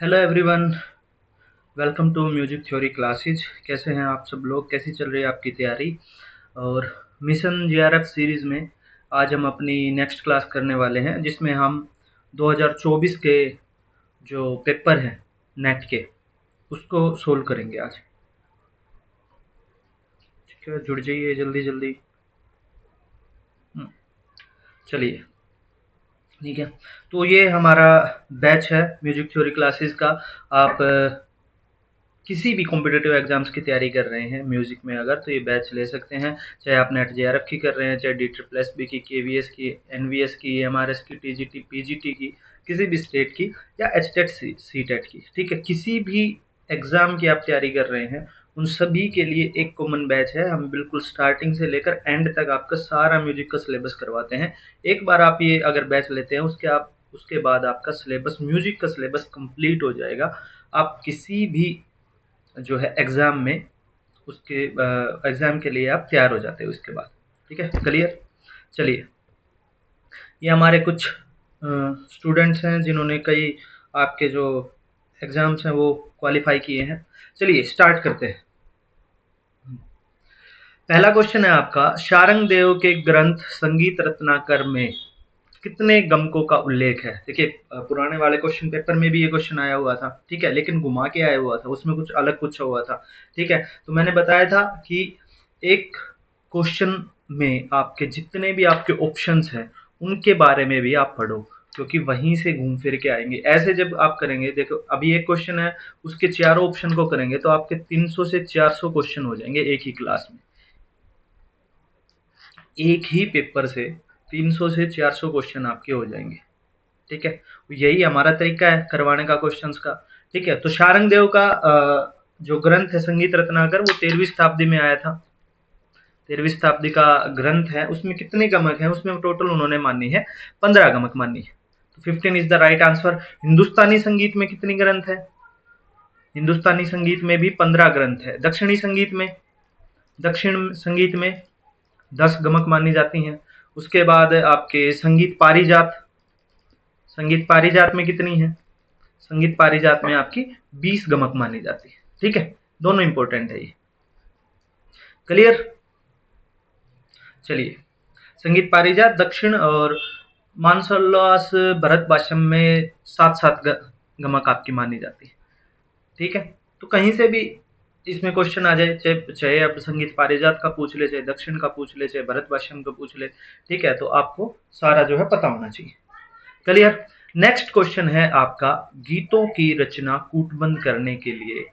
Hello everyone. Welcome to music theory classes. कैसे हैं आप सब लोग? कैसी चल रही है आपकी तैयारी? और मिशन जेआरएफ सीरीज़ में आज हम अपनी नेक्स्ट क्लास करने वाले हैं, जिसमें हम 2024 के जो पेपर हैं नेट के, उसको सोल्व करेंगे आज। ठीक है, जुड़ जाइए जल्दी जल्दी। चलिए, ठीक है। तो ये हमारा बैच है म्यूजिक थ्योरी क्लासेस का। आप किसी भी कॉम्पिटिटिव एग्जाम्स की तैयारी कर रहे हैं म्यूजिक में, अगर तो ये बैच ले सकते हैं। चाहे आप नेट जेआरएफ की कर रहे हैं, चाहे डी ट्रिपल एस बी की, केवीएस की, एनवीएस की, एमआरएस की, टीजीटी, पीजीटी की, किसी भी स्टेट की, या एचटेट सी टेट की। ठीक है, किसी भी एग्जाम की आप तैयारी कर रहे हैं, उन सभी के लिए एक कॉमन बैच है। हम बिल्कुल स्टार्टिंग से लेकर एंड तक आपका सारा म्यूजिक का सिलेबस करवाते हैं। एक बार आप ये अगर बैच लेते हैं, उसके बाद आपका सिलेबस, म्यूजिक का सिलेबस कंप्लीट हो जाएगा। आप किसी भी जो है एग्ज़ाम में, उसके एग्ज़ाम के लिए आप तैयार हो जाते हो इसके बाद। ठीक है, क्लियर? चलिए, ये हमारे कुछ स्टूडेंट्स हैं जिन्होंने कई आपके जो एग्ज़ाम्स हैं वो क्वालिफाई किए हैं। चलिए स्टार्ट करते हैं। पहला क्वेश्चन है आपका, शारंग देव के ग्रंथ संगीत रत्नाकर में कितने गमकों का उल्लेख है? देखिए, पुराने वाले क्वेश्चन पेपर में भी ये क्वेश्चन आया हुआ था, ठीक है, लेकिन घुमा के आया हुआ था, उसमें कुछ अलग पूछा हुआ था। ठीक है, तो मैंने बताया था कि एक क्वेश्चन में आपके जितने भी आपके ऑप्शंस हैं, उनके बारे में भी आप पढ़ो, क्योंकि वहीं से घूम फिर के आएंगे। ऐसे जब आप करेंगे, देखो अभी एक क्वेश्चन है, उसके चारों ऑप्शन को करेंगे तो आपके 300 से 400 क्वेश्चन हो जाएंगे एक ही क्लास में। एक ही पेपर से 300 से 400 क्वेश्चन आपके हो जाएंगे। ठीक है, यही हमारा तरीका है करवाने का क्वेश्चंस का। ठीक है, तो शारंग देव का जो ग्रंथ है संगीत रत्नाकर, वो 13वीं शताब्दी में आया था। 13वीं शताब्दी का ग्रंथ है। उसमें कितने गमक हैं? उसमें टोटल उन्होंने मानी है 15 गमक मानी है। तो 15 इज द राइट आंसर। हिंदुस्तानी संगीत में कितनी ग्रंथ है? हिंदुस्तानी संगीत में भी 15 ग्रंथ है। दक्षिण संगीत में 10 गमक मानी जाती हैं। उसके बाद आपके संगीत पारिजात में कितनी है? संगीत पारिजात में आपकी 20 गमक मानी जाती है। ठीक है, दोनों इंपॉर्टेंट है ये। क्लियर? चलिए, संगीत पारिजात दक्षिण और मानसोल्लास भरत भाषम में 7-7 गमक आपकी मानी जाती है। ठीक है, तो कहीं से भी इसमें क्वेश्चन आ जाए, चाहे चाहे आप संगीत पारिजात का पूछ ले, चाहे दक्षिण का पूछ ले, चाहे भरत भाषम का पूछ ले, ठीक है, तो आपको सारा जो है पता होना चाहिए। क्लियर? नेक्स्ट क्वेश्चन है आपका, गीतों की रचना कूटबंद करने के लिए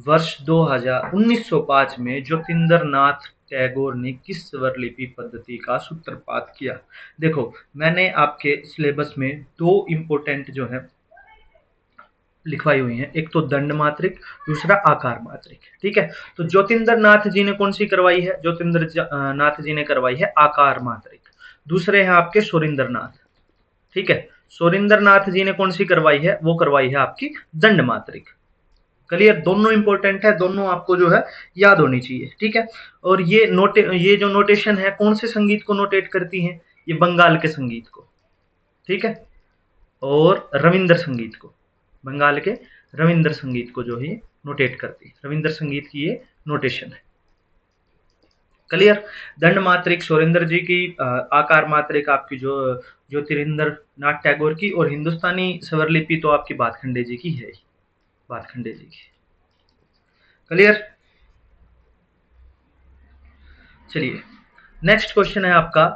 वर्ष 1905 में ज्योतिंद्र नाथ टैगोर ने किस स्वरलिपि पद्धति का सूत्रपात किया? देखो, मैंने आपके सिलेबस में दो इंपॉर्टेंट जो है लिखवाई हुई हैं, एक तो दंड मात्रिक, दूसरा आकार मात्रिक। ठीक है, तो ज्योतिंद्र नाथ जी ने कौन सी करवाई है? ज्योतिंद्र नाथ जी ने करवाई है आकार मात्रिक। दूसरे हैं आपके सुरेंद्र नाथ। ठीक है, सुरेंद्र नाथ जी ने कौन सी करवाई है? वो करवाई है आपकी दंड मात्रिक। क्लियर? दोनों इंपॉर्टेंट है, दोनों आपको जो है याद होनी चाहिए। ठीक है, और ये जो नोटेशन है कौन से संगीत को नोटेट करती है? ये बंगाल के संगीत को। ठीक है, और रविंद्र संगीत को, बंगाल के रविंद्र संगीत को जो है नोटेट करती है। रविंद्र संगीत की ये नोटेशन है। क्लियर? दंड मात्रिक सुरेंद्र जी की, आकार मात्रिक आपकी जो ज्योतिरिंद्र नाथ टैगोर की, और हिंदुस्तानी स्वरलिपि तो आपकी भातखंडे जी की है, भातखंडे जी की। क्लियर? चलिए, नेक्स्ट क्वेश्चन है आपका,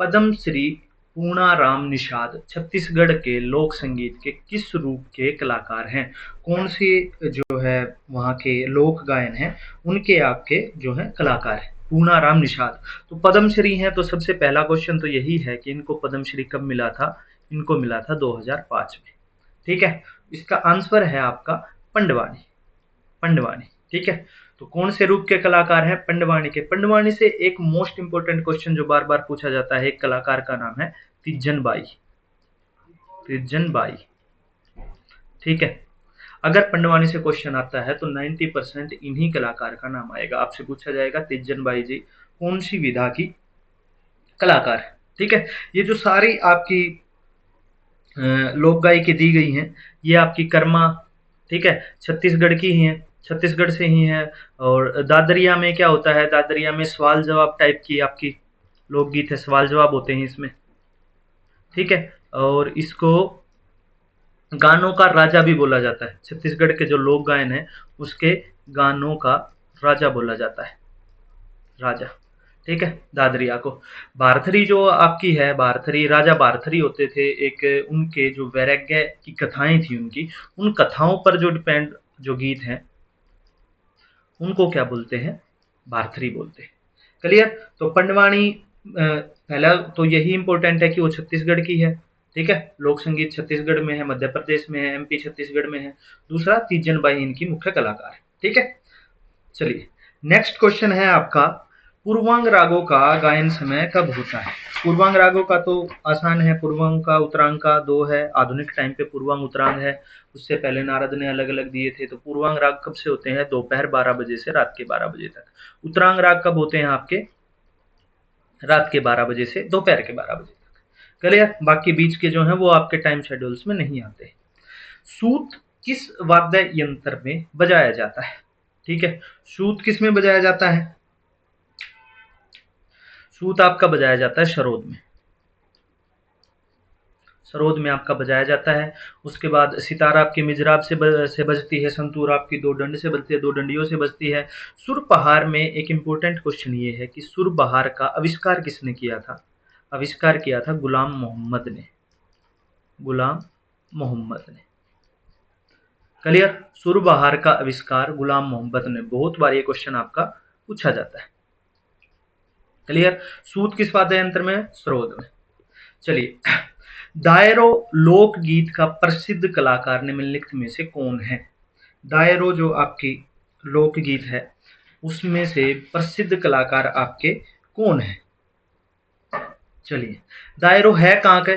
पद्म श्री पूर्णाराम निषाद छत्तीसगढ़ के लोक संगीत के किस रूप के कलाकार हैं? कौन सी जो है वहाँ के लोक गायन हैं, उनके आपके जो है कलाकार हैं पूर्णाराम निषाद। तो पद्मश्री हैं, तो सबसे पहला क्वेश्चन तो यही है कि इनको पद्मश्री कब मिला था? इनको मिला था 2005 में। ठीक है, इसका आंसर है आपका पंडवानी। पंडवानी। ठीक है, तो कौन से रूप के कलाकार हैं? पंडवानी के। पंडवानी से एक मोस्ट इंपोर्टेंट क्वेश्चन जो बार बार पूछा जाता है, एक कलाकार का नाम है तिज्जन बाई। तिज्जन बाई। ठीक है, अगर पंडवानी से क्वेश्चन आता है तो 90% इन्हीं कलाकार का नाम आएगा। आपसे पूछा जाएगा तिज्जन बाई जी कौन सी विधा की कलाकार है। ठीक है, ये जो सारी आपकी लोक गायकी दी गई हैं, ये आपकी कर्मा ठीक है, छत्तीसगढ़ की ही है, छत्तीसगढ़ से ही है। और दादरिया में क्या होता है, दादरिया में सवाल जवाब टाइप की आपकी लोकगीत है, सवाल जवाब होते हैं इसमें, ठीक है। और इसको गानों का राजा भी बोला जाता है, छत्तीसगढ़ के जो लोक गायन है उसके गानों का राजा बोला जाता है, राजा, ठीक है, दादरिया को। भारथरी जो आपकी है, भारथरी, राजा भारथरी होते थे एक, उनके जो वैराग्य की कथाएं थी उनकी, उन कथाओं पर जो डिपेंड जो गीत हैं उनको क्या बोलते हैं, भारथरी बोलते हैं। क्लियर। तो पंडवाणी पहला तो यही इंपॉर्टेंट है कि वो छत्तीसगढ़ की है, ठीक है, लोक संगीत छत्तीसगढ़ में है, मध्य प्रदेश में है, एमपी छत्तीसगढ़ में है। दूसरा, तीजन बाई इनकी मुख्य कलाकार है, ठीक है। चलिए, नेक्स्ट क्वेश्चन है आपका, पूर्वांग रागों का गायन समय कब होता है। पूर्वांग रागों का तो आसान है, पूर्वांग का उत्तरांग का दो है, आधुनिक टाइम पे पूर्वांग उत्तरांग है, उससे पहले नारद ने अलग अलग दिए थे। तो पूर्वांग राग कब से होते हैं, दोपहर 12 बजे से रात के 12 बजे तक। उत्तरांग राग कब होते हैं आपके, रात के 12 बजे से दोपहर के 12 बजे तक। क्लियर। बाकी बीच के जो है वो आपके टाइम शेड्यूल्स में नहीं आते। सूत किस वाद्य यंत्र में बजाया जाता है, ठीक है, सूत किस में बजाया जाता है, सूत आपका बजाया जाता है सरोद में, सरोद में आपका बजाया जाता है। उसके बाद सितार आपकी मिजराब से बजती है, संतूर आपकी दो डंड से बजती है, दो डंडियों से बजती है। सुरबहार में एक इंपॉर्टेंट क्वेश्चन ये है कि सुरबहार का आविष्कार किसने किया था, आविष्कार किया था गुलाम मोहम्मद ने, गुलाम मोहम्मद ने। क्लियर। सुरबहार का आविष्कार गुलाम मोहम्मद ने, बहुत बार ये क्वेश्चन आपका पूछा जाता है। क्लियर। सूत किस वाद्य यंत्र में, सरोद में। चलिए, दायरो लोकगीत का प्रसिद्ध कलाकार निम्नलिखित में से कौन है। दायरो जो आपकी लोकगीत है उसमें से प्रसिद्ध कलाकार आपके कौन है। चलिए, दायरो है कहाँ के,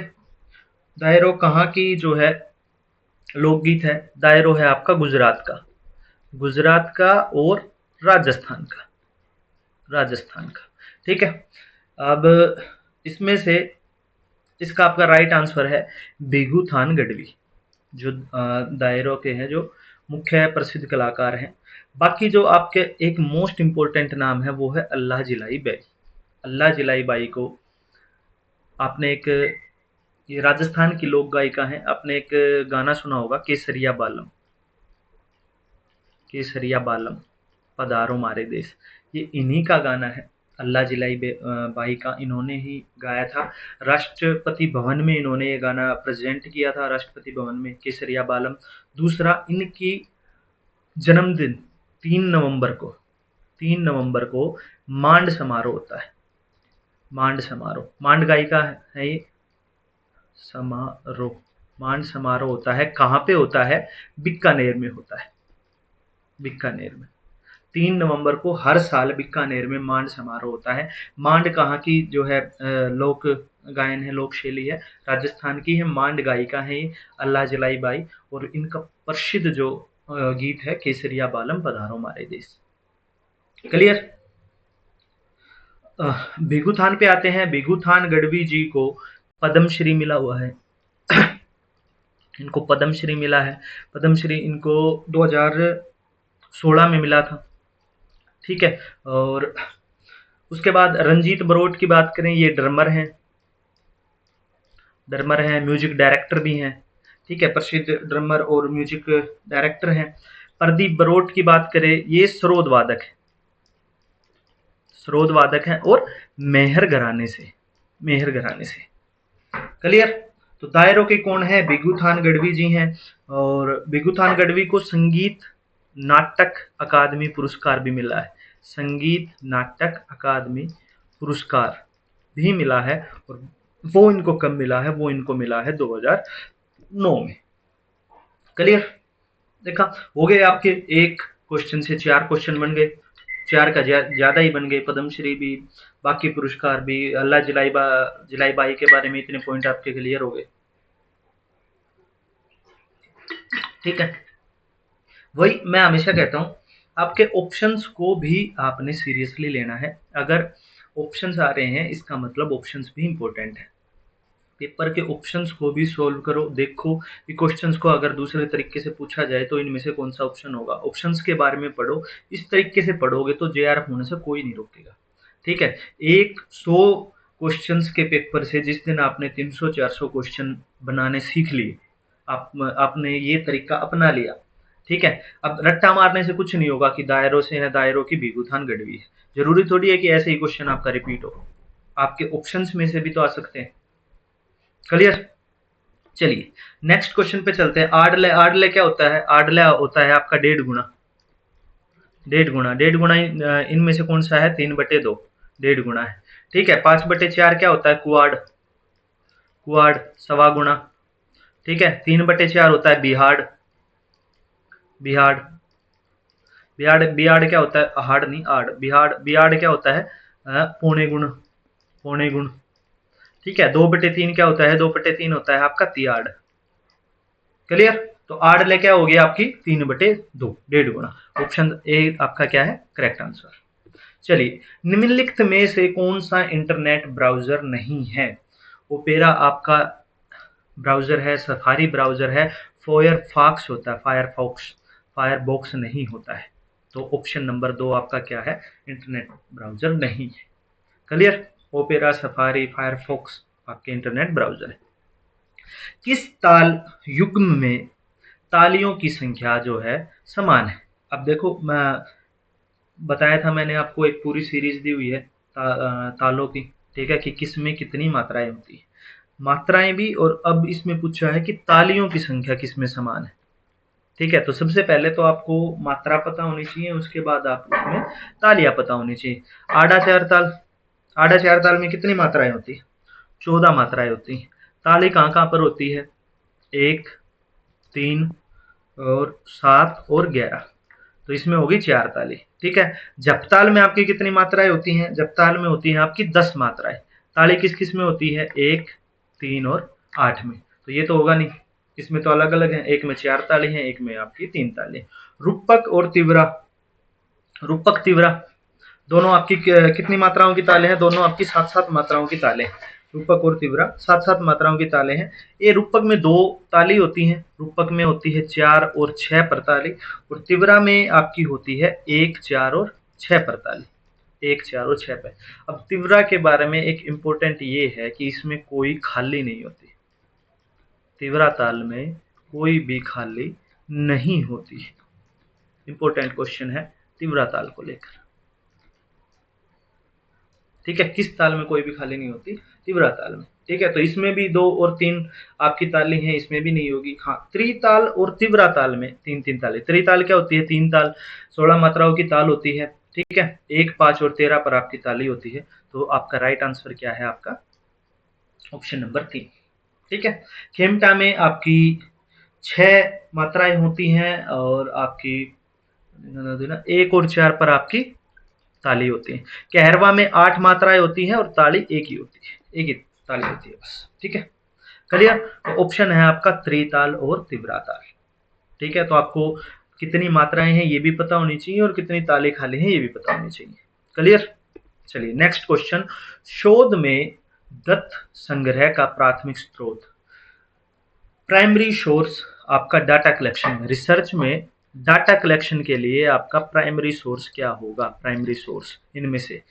दायरो कहाँ की जो है लोकगीत है, दायरो है आपका गुजरात का, गुजरात का और राजस्थान का, राजस्थान का, ठीक है। अब इसमें से इसका आपका राइट आंसर है बिगू थान गढ़वी, जो दायरों के हैं, जो मुख्य प्रसिद्ध कलाकार हैं। बाकी जो आपके एक मोस्ट इम्पोर्टेंट नाम है वो है अल्लाह जिलाई बाई। अल्लाह जिलाई बाई को आपने एक, ये राजस्थान की लोक गायिका है, आपने एक गाना सुना होगा, केसरिया बालम, केसरिया बालम पधारो मारे देश, ये इन्हीं का गाना है, अल्लाह जिलाई बाई का। इन्होंने ही गाया था, राष्ट्रपति भवन में इन्होंने ये गाना प्रेजेंट किया था, राष्ट्रपति भवन में, केसरिया बालम। दूसरा, इनकी जन्मदिन 3 नवंबर को, 3 नवंबर को मांड समारोह होता है, मांड समारोह, मांड गायिका है ये, समारोह, मांड समारोह होता है, कहाँ पे होता है, बीकानेर में होता है, बीकानेर में। 3 नवंबर को हर साल बीकानेर में मांड समारोह होता है। मांड कहाँ की जो है लोक गायन है, लोक शैली है, राजस्थान की है। मांड गायिका है ये अल्लाह जलाई बाई, और इनका प्रसिद्ध जो गीत है केसरिया बालम पधारो मारे देश। क्लियर। भिगुथान पे आते हैं। भिगुथान गढ़वी जी को पद्मश्री मिला हुआ है, इनको पद्मश्री मिला है, पद्मश्री इनको 2016 में मिला था, ठीक है। और उसके बाद रंजीत बरोट की बात करें, ये ड्रमर हैं, ड्रमर हैं, म्यूजिक डायरेक्टर भी हैं, ठीक है, प्रसिद्ध ड्रमर और म्यूजिक डायरेक्टर हैं। प्रदीप बरोट की बात करें, ये सरोद वादक है, सरोद वादक हैं, और मेहर घराने से, मेहर घराने से। क्लियर। तो दायरों के कौन है, बिगुथान गढ़वी जी हैं। और बिगुथान गढ़वी को संगीत नाटक अकादमी पुरस्कार भी मिला है, संगीत नाटक अकादमी पुरस्कार भी मिला है। और वो इनको कब मिला है, वो इनको मिला है 2009 में। क्लियर। देखा, हो गए आपके एक क्वेश्चन से 4 क्वेश्चन बन गए, 4 का ज्यादा ही बन गए, पद्मश्री भी, बाकी पुरस्कार भी, अल्लाह जिलाई बाई के बारे में इतने पॉइंट आपके क्लियर हो गए, ठीक है। वही मैं हमेशा कहता हूँ, आपके ऑप्शंस को भी आपने सीरियसली लेना है। अगर ऑप्शंस आ रहे हैं इसका मतलब ऑप्शंस भी इंपॉर्टेंट है, पेपर के ऑप्शंस को भी सोल्व करो, देखो कि क्वेश्चंस को अगर दूसरे तरीके से पूछा जाए तो इनमें से कौन सा ऑप्शन होगा। ऑप्शंस के बारे में पढ़ो, इस तरीके से पढ़ोगे तो जेआरएफ होने से कोई नहीं रोकेगा। ठीक है, एक 100 क्वेश्चंस के पेपर से जिस दिन आपने 300-400 क्वेश्चन बनाने सीख लिए, आपने ये तरीका अपना लिया, ठीक है। अब रट्टा मारने से कुछ नहीं होगा कि दायरों से है दायरों की भीगुथान गड़वी है, जरूरी थोड़ी है कि ऐसे ही क्वेश्चन आपका रिपीट हो, आपके ऑप्शंस में से भी तो आ सकते हैं। क्लियर? चलिए नेक्स्ट क्वेश्चन पे चलते हैं। आडले, आडले क्या होता है? आडले होता है आपका 1.5 गुना, 1.5 गुना इनमें से कौन सा है? 3/2, 1.5 गुना है। ठीक है, 5/4 क्या होता है? कुआड, कुआड 1.25 गुना। ठीक है, 3/4 होता है बिहाड़, बिहाड़, बिहाड़, बिहाड़ क्या होता है? हाड़ नहीं आड़, बिहाड़, बिहाड़ क्या होता है? पौने गुण, पौने गुण। ठीक है, 2/3 क्या होता है? 2/3 होता है आपका तियाड़। क्लियर? तो आड़ क्या हो गया आपकी? 3/2, 1.5 गुना। ऑप्शन ए आपका क्या है करेक्ट आंसर। चलिए, निम्नलिखित में से कौन सा इंटरनेट ब्राउजर नहीं है? ओपेरा आपका ब्राउजर है, सफारी ब्राउजर है, फायरफॉक्स होता है, फायरफॉक्स, फायरबॉक्स नहीं होता है। तो ऑप्शन नंबर 2 आपका क्या है? इंटरनेट ब्राउजर नहीं है। क्लियर? ओपेरा, सफारी, फायरफॉक्स आपके इंटरनेट ब्राउजर है। किस ताल युग्म में तालियों की संख्या जो है समान है? अब देखो, मैं बताया था मैंने आपको, एक पूरी सीरीज दी हुई है तालों की, ठीक है, कि किस में कितनी मात्राएं होती है, मात्राएं भी, और अब इसमें पूछा है कि तालियों की संख्या किस में समान है। ठीक है, तो सबसे पहले तो आपको मात्रा पता होनी चाहिए, उसके बाद आप उसमें तालियां पता होनी चाहिए। आड़ा चार ताल, आड़ा चार ताल में कितनी मात्राएं होती है? 14 मात्राएं होती हैं। ताली कहाँ कहाँ पर होती है? 1, 3 और 7 और 11, तो इसमें होगी 4 ताली। ठीक है, जपताल में आपकी कितनी मात्राएं होती हैं? जपताल में होती हैं आपकी 10 मात्राएं। ताली किस किस में होती है? 1, 3 और 8 में, तो ये तो होगा नहीं, इसमें तो अलग अलग है, एक में 4 ताली है, एक में आपकी 3 ताली। रूपक और तीव्रा, रूपक तीव्रा दोनों आपकी कितनी मात्राओं की ताले हैं? दोनों आपकी 7-7 मात्राओं की ताले हैं। रूपक और तीव्रा 7-7 मात्राओं की ताले हैं। ये रूपक में 2 ताली होती हैं, रूपक में होती है 4 और 6 पर ताली, और तीव्रा में आपकी होती है 1, 4 और 6 पर ताली, 1, 4 और 6 पे। अब तीव्रा के बारे में एक इम्पोर्टेंट ये है कि इसमें कोई खाली नहीं होती, तीव्रा ताल में कोई भी खाली नहीं होती। इंपॉर्टेंट क्वेश्चन है तीव्रा ताल को लेकर। ठीक है, किस ताल में कोई भी खाली नहीं होती? तीव्रा ताल में। ठीक है, तो इसमें भी 2 और 3 आपकी ताली हैं, इसमें भी नहीं होगी। हाँ, त्रिताल और तीव्रा ताल में 3-3 ताली। त्रिताल क्या होती है? 3 ताल, 16 मात्राओं की ताल होती है। ठीक है, 1, 5 और 13 पर आपकी ताली होती है। तो आपका राइट आंसर क्या है? आपका ऑप्शन नंबर 3। ठीक है, खेमटा में आपकी 6 मात्राएं होती हैं, और आपकी 1 और 4 पर आपकी ताली होती है। कहरवा में 8 मात्राएं होती हैं और ताली एक ही होती है, एक ही ताली होती है बस। ठीक है, क्लियर? तो ऑप्शन है आपका त्रिताल और तीव्रा ताल। ठीक है, तो आपको कितनी मात्राएं हैं ये भी पता होनी चाहिए, और कितनी ताली खाली हैं ये भी पता होनी चाहिए। क्लियर? चलिए नेक्स्ट क्वेश्चन। शोध में दत्त संग्रह का प्राथमिक स्रोत, प्राइमरी सोर्स आपका डाटा कलेक्शन, रिसर्च में डाटा कलेक्शन के लिए आपका प्राइमरी सोर्स क्या होगा? प्राइमरी सोर्स इनमें से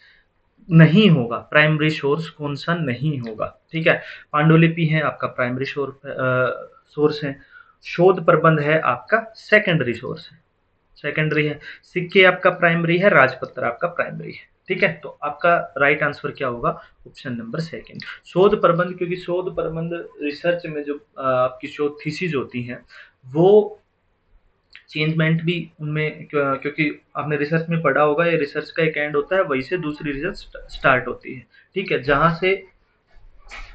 नहीं होगा, प्राइमरी सोर्स कौन सा नहीं होगा? ठीक है, पांडुलिपि है आपका प्राइमरी सोर्स है। शोध प्रबंध है आपका सेकेंडरी सोर्स है, सेकेंडरी है। सिक्के आपका प्राइमरी है, राजपत्र आपका प्राइमरी है। ठीक है, तो आपका राइट आंसर क्या होगा? ऑप्शन नंबर 2 शोध प्रबंध, क्योंकि शोध प्रबंध रिसर्च में जो आपकी शोध थीसिस होती हैं वो चेंजमेंट भी उनमें, क्योंकि आपने रिसर्च में पढ़ा होगा, ये रिसर्च का एक एंड होता है, वहीं से दूसरी रिसर्च स्टार्ट होती है। ठीक है, जहां से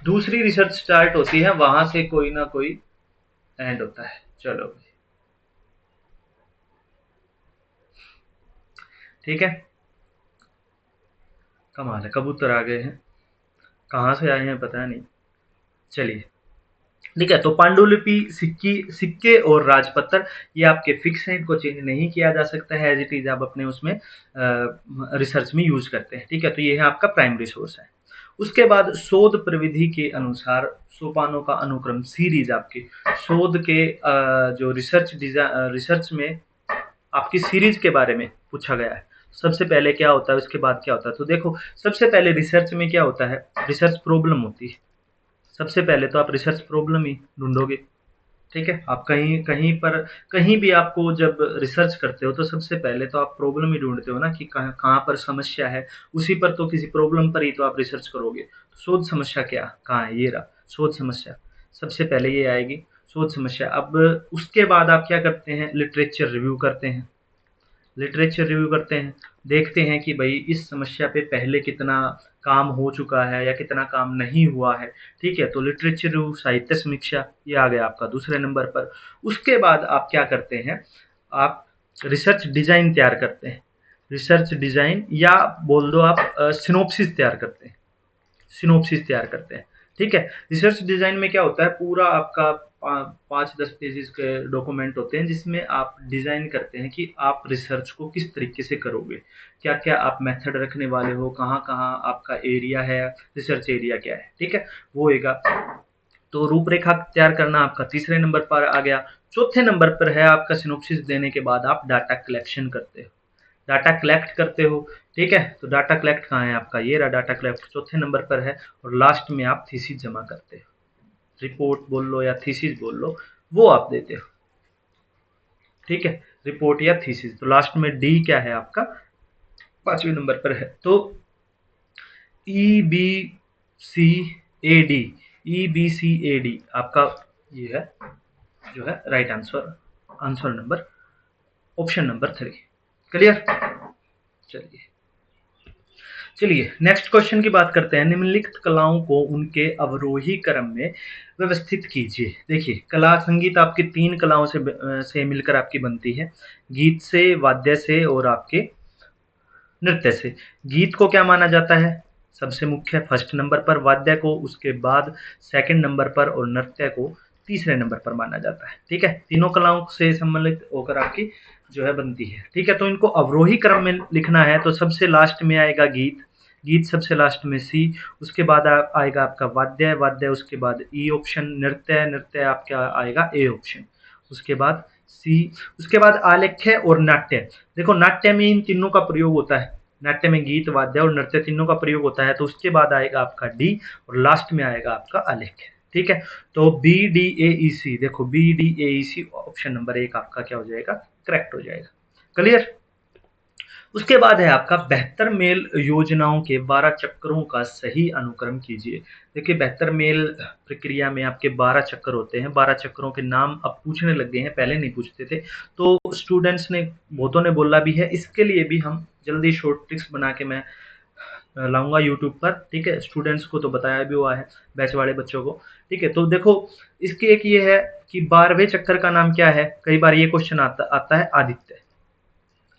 दूसरी रिसर्च स्टार्ट होती है वहां से कोई ना कोई एंड होता है। चलो, ठीक है, कमाल है, कबूतर आ गए हैं, कहाँ से आए हैं पता नहीं। चलिए, ठीक है, तो पांडुलिपि, सिक्के और राजपत्र ये आपके फिक्स हैं, इनको चेंज नहीं किया जा सकता है, एज इट इज आप अपने उसमें रिसर्च में यूज करते हैं। ठीक है, तो ये है आपका प्राइमरी सोर्स है। उसके बाद शोध प्रविधि के अनुसार सोपानों का अनुक्रम सीरीज आपकी शोध के जो रिसर्च में आपकी सीरीज के बारे में पूछा गया है। सबसे पहले क्या होता है, उसके बाद क्या होता है। तो देखो सबसे पहले रिसर्च में क्या होता है, रिसर्च प्रॉब्लम होती है। सबसे पहले तो आप रिसर्च प्रॉब्लम ही ढूंढोगे, ठीक है। आप कहीं कहीं पर कहीं भी आपको जब रिसर्च करते हो तो सबसे पहले तो आप प्रॉब्लम ही ढूंढते हो ना, कि कहाँ कहाँ पर समस्या है, उसी पर तो किसी प्रॉब्लम पर ही तो आप रिसर्च करोगे। तो शोध समस्या क्या कहाँ है, ये रहा शोध समस्या, सबसे पहले ये आएगी शोध समस्या। अब उसके बाद आप क्या करते हैं, लिटरेचर रिव्यू करते हैं। लिटरेचर रिव्यू करते हैं, देखते हैं कि भाई इस समस्या पे पहले कितना काम हो चुका है या कितना काम नहीं हुआ है, ठीक है। तो लिटरेचर रिव्यू, साहित्य समीक्षा, ये आ गया आपका दूसरे नंबर पर। उसके बाद आप क्या करते हैं, आप रिसर्च डिजाइन तैयार करते हैं। रिसर्च डिजाइन या बोल दो आप सिनोप्सिस तैयार करते हैं। सिनोप्सिस तैयार करते हैं, ठीक है। रिसर्च डिजाइन में क्या होता है, पूरा आपका 5-10 पेजेस के डॉक्यूमेंट होते हैं जिसमें आप डिजाइन करते हैं कि आप रिसर्च को किस तरीके से करोगे, क्या क्या आप मेथड रखने वाले हो, कहाँ कहाँ आपका एरिया है, रिसर्च एरिया क्या है, ठीक है, वो होएगा। तो रूपरेखा तैयार करना आपका तीसरे नंबर पर आ गया। चौथे नंबर पर है आपका सिनोप्सिस देने के बाद आप डाटा कलेक्शन करते हो, डाटा कलेक्ट करते हो, ठीक है। तो डाटा कलेक्ट कहाँ है आपका, ये रहा डाटा कलेक्ट चौथे नंबर पर है। और लास्ट में आप थीसिस जमा करते हो, रिपोर्ट बोल लो या थीसिस बोल लो, वो आप देते हो, ठीक है, रिपोर्ट या थीसिस। तो लास्ट में डी क्या है आपका, 5वें नंबर पर है। तो E B C A D, E B C A D आपका ये है जो है right answer, answer number option number 3। Clear. चलिए चलिए नेक्स्ट क्वेश्चन की बात करते हैं। निम्नलिखित कलाओं को उनके अवरोही क्रम में व्यवस्थित कीजिए। देखिए कला संगीत आपकी 3 कलाओं से मिलकर आपकी बनती है, गीत से, वाद्य से और आपके नृत्य से। गीत को क्या माना जाता है, सबसे मुख्य फर्स्ट नंबर पर, वाद्य को उसके बाद सेकंड नंबर पर और नृत्य को तीसरे नंबर पर माना जाता है, ठीक है। तीनों कलाओं से सम्मिलित होकर आपकी जो है बनती है, ठीक है। तो इनको अवरोही क्रम में लिखना है तो सबसे लास्ट में आएगा गीत, गीत सबसे लास्ट में सी, उसके बाद आएगा आपका वाद्य, वाद्य उसके बाद ई ऑप्शन, नृत्य, नृत्य आपका आएगा ए ऑप्शन, उसके बाद सी, उसके बाद आलेख्य और नाट्य। देखो नाट्य में इन तीनों का प्रयोग होता है, नाट्य में गीत, वाद्य और नृत्य तीनों का प्रयोग होता है। तो उसके बाद आएगा आपका डी और लास्ट में आएगा आपका आलेख्य, ठीक है। तो B D A E C, देखो B D A E C option number 1 आपका क्या हो जाएगा, करेक्ट हो जाएगा। क्लियर। उसके बाद है आपका बेहतर मेल योजनाओं के 12 चक्रों का सही अनुक्रम कीजिए। देखिए बेहतर मेल प्रक्रिया में आपके 12 चक्र होते हैं, 12 चक्रों के नाम अब पूछने लग गए हैं, पहले नहीं पूछते थे। तो स्टूडेंट्स ने बहुतों ने बोला भी है, इसके लिए भी हम जल्दी शॉर्ट ट्रिक्स बना के मैं लाऊंगा यूट्यूब पर, ठीक है। स्टूडेंट्स को तो बताया भी हुआ है, बैच वाले बच्चों को, ठीक है। तो देखो इसकी एक ये है कि 12वें चक्कर का नाम क्या है, कई बार ये क्वेश्चन आता है आदित्य,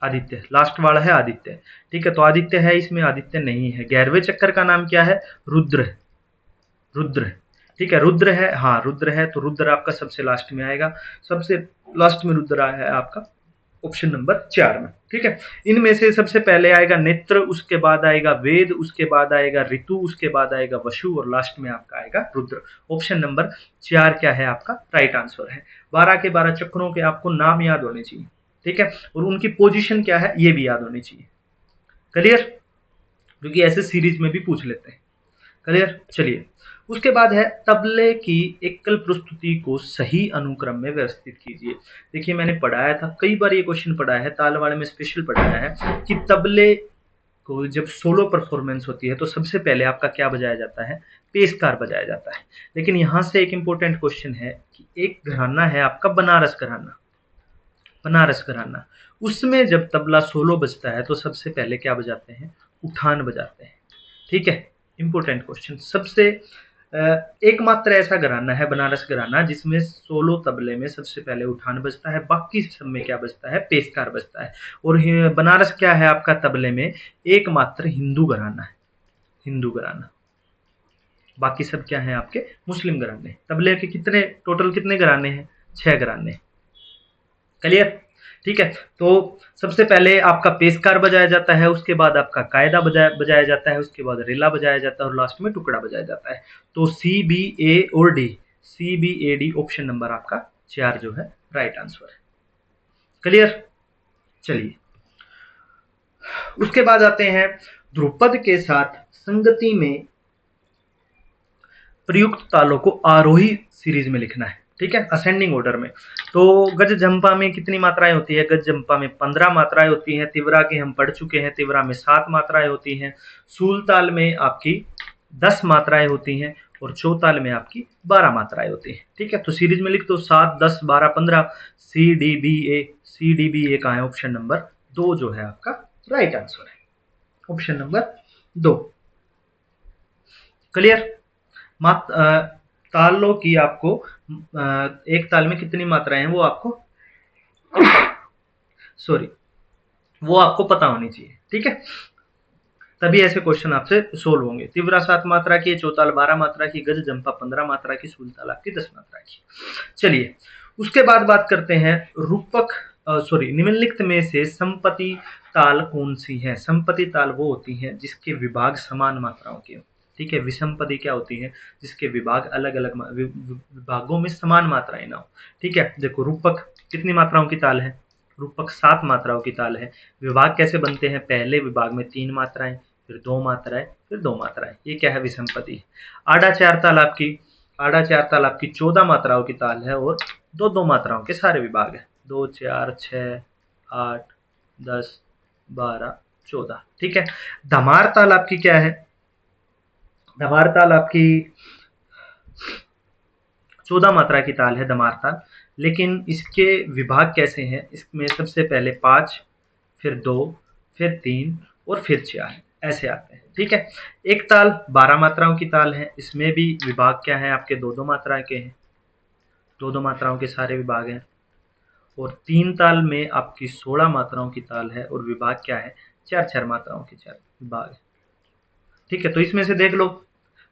आदित्य लास्ट वाला है आदित्य, ठीक है। तो आदित्य है इसमें, आदित्य नहीं है। 11वें चक्कर का नाम क्या है, रुद्र, रुद्र, ठीक है, रुद्र है, हाँ रुद्र है। तो रुद्र आपका सबसे लास्ट में आएगा, सबसे लास्ट में रुद्र है आपका ऑप्शन नंबर 4 में, ठीक है। इनमें से सबसे पहले आएगा नेत्र, उसके बाद आएगा वेद, उसके बाद आएगा ऋतु, उसके बाद आएगा वशु और लास्ट में आपका आएगा रुद्र। ऑप्शन नंबर 4 क्या है आपका राइट आंसर है। 12 के 12 चक्रों के आपको नाम याद होने चाहिए, ठीक है, और उनकी पोजीशन क्या है ये भी याद होनी चाहिए। क्लियर, क्योंकि ऐसे सीरीज में भी पूछ लेते हैं। क्लियर। चलिए उसके बाद है तबले की एकल प्रस्तुति को सही अनुक्रम में व्यवस्थित कीजिए। देखिए मैंने पढ़ाया था, कई बार ये क्वेश्चन पढ़ाया है, ताल वाले में स्पेशल पढ़ाया है कि तबले को जब सोलो परफॉर्मेंस होती है तो सबसे पहले आपका क्या बजाया जाता है, पेशकार बजाया जाता है। लेकिन यहाँ से एक इंपॉर्टेंट क्वेश्चन है कि एक घराना है आपका बनारस घराना, बनारस घराना, उसमें जब तबला सोलो बजता है तो सबसे पहले क्या बजाते हैं, उठान बजाते हैं, ठीक है। Important question. सबसे एकमात्र ऐसा घराना है बनारस घराना जिसमें सोलो तबले में सबसे पहले उठान बजता है, बाकी सब में क्या बजता है, पेशकार बजता है। और बनारस क्या है आपका तबले में, एकमात्र हिंदू घराना है, हिंदू घराना। बाकी सब क्या है आपके मुस्लिम घराने। तबले के कितने टोटल कितने घराने हैं, 6 घराने। क्लियर। ठीक है, तो सबसे पहले आपका पेशकार बजाया जाता है, उसके बाद आपका कायदा बजाया जाता है, उसके बाद रेला बजाया जाता है और लास्ट में टुकड़ा बजाया जाता है। तो सी बी ए और D, C B A D option number आपका 4 जो है राइट आंसर है। क्लियर? चलिए, उसके बाद आते हैं ध्रुपद के साथ संगति में प्रयुक्त तालों को आरोही सीरीज में लिखना है। ठीक है, असेंडिंग ऑर्डर में। तो गज जंपा में कितनी मात्राएं होती है? गज जंपा में 15 मात्राएं होती हैं। तिवरा की हम पढ़ चुके हैं, तिवरा में 7 मात्राएं होती हैं। सूलताल में आपकी 10 मात्राएं होती हैं और चौताल में आपकी 12 मात्राएं होती हैं। ठीक है, तो सीरीज में लिख दो 7, 10, 12, 15। सी D B A, C D B ए का है ऑप्शन नंबर 2 जो है आपका राइट आंसर है, ऑप्शन नंबर 2। क्लियर? तालों की आपको एक ताल में कितनी मात्राएं हैं वो आपको सॉरी वो आपको पता होनी चाहिए। ठीक है, तभी ऐसे क्वेश्चन आपसे सोल्व होंगे। तिवरा 7 मात्रा की, चौताल 12 मात्रा की, गज जंपा 15 मात्रा की, सूलताल आपकी 10 मात्रा की। चलिए, उसके बाद बात करते हैं रूपक निम्नलिखित में से संपत्ति ताल कौन सी है? संपत्ति ताल वो होती है जिसके विभाग समान मात्राओं के हो। ठीक है, विषमपदी क्या होती है? जिसके विभाग अलग अलग विभागों में समान मात्राएं ना हो। ठीक है, देखो रूपक कितनी मात्राओं की ताल है? रूपक 7 मात्राओं की ताल है। विभाग कैसे बनते हैं? पहले विभाग में 3 मात्राएं, फिर 2 मात्राएं, फिर 2 मात्राएं। ये क्या है? विषमपदी। आड़ा चार ताल आपकी 14 मात्राओं की ताल है और 2-2 मात्राओं के सारे विभाग है। 2, 4, 6, 8, 10, 12, 14। ठीक है, धमार ताल आपकी क्या है? धमार ताल आपकी 14 मात्रा की ताल है धमार ताल, लेकिन इसके विभाग कैसे हैं? इसमें सबसे पहले 5, फिर 2, फिर 3 और फिर 4 ऐसे आते हैं। ठीक है, एक ताल 12 मात्राओं की ताल है, इसमें भी विभाग क्या है आपके? 2-2 मात्रा के हैं, 2-2 मात्राओं के सारे विभाग हैं। और 3 ताल में आपकी 16 मात्राओं की ताल है और विभाग क्या है? 4-4 मात्राओं के 4 विभाग है। ठीक है, तो इसमें से देख लो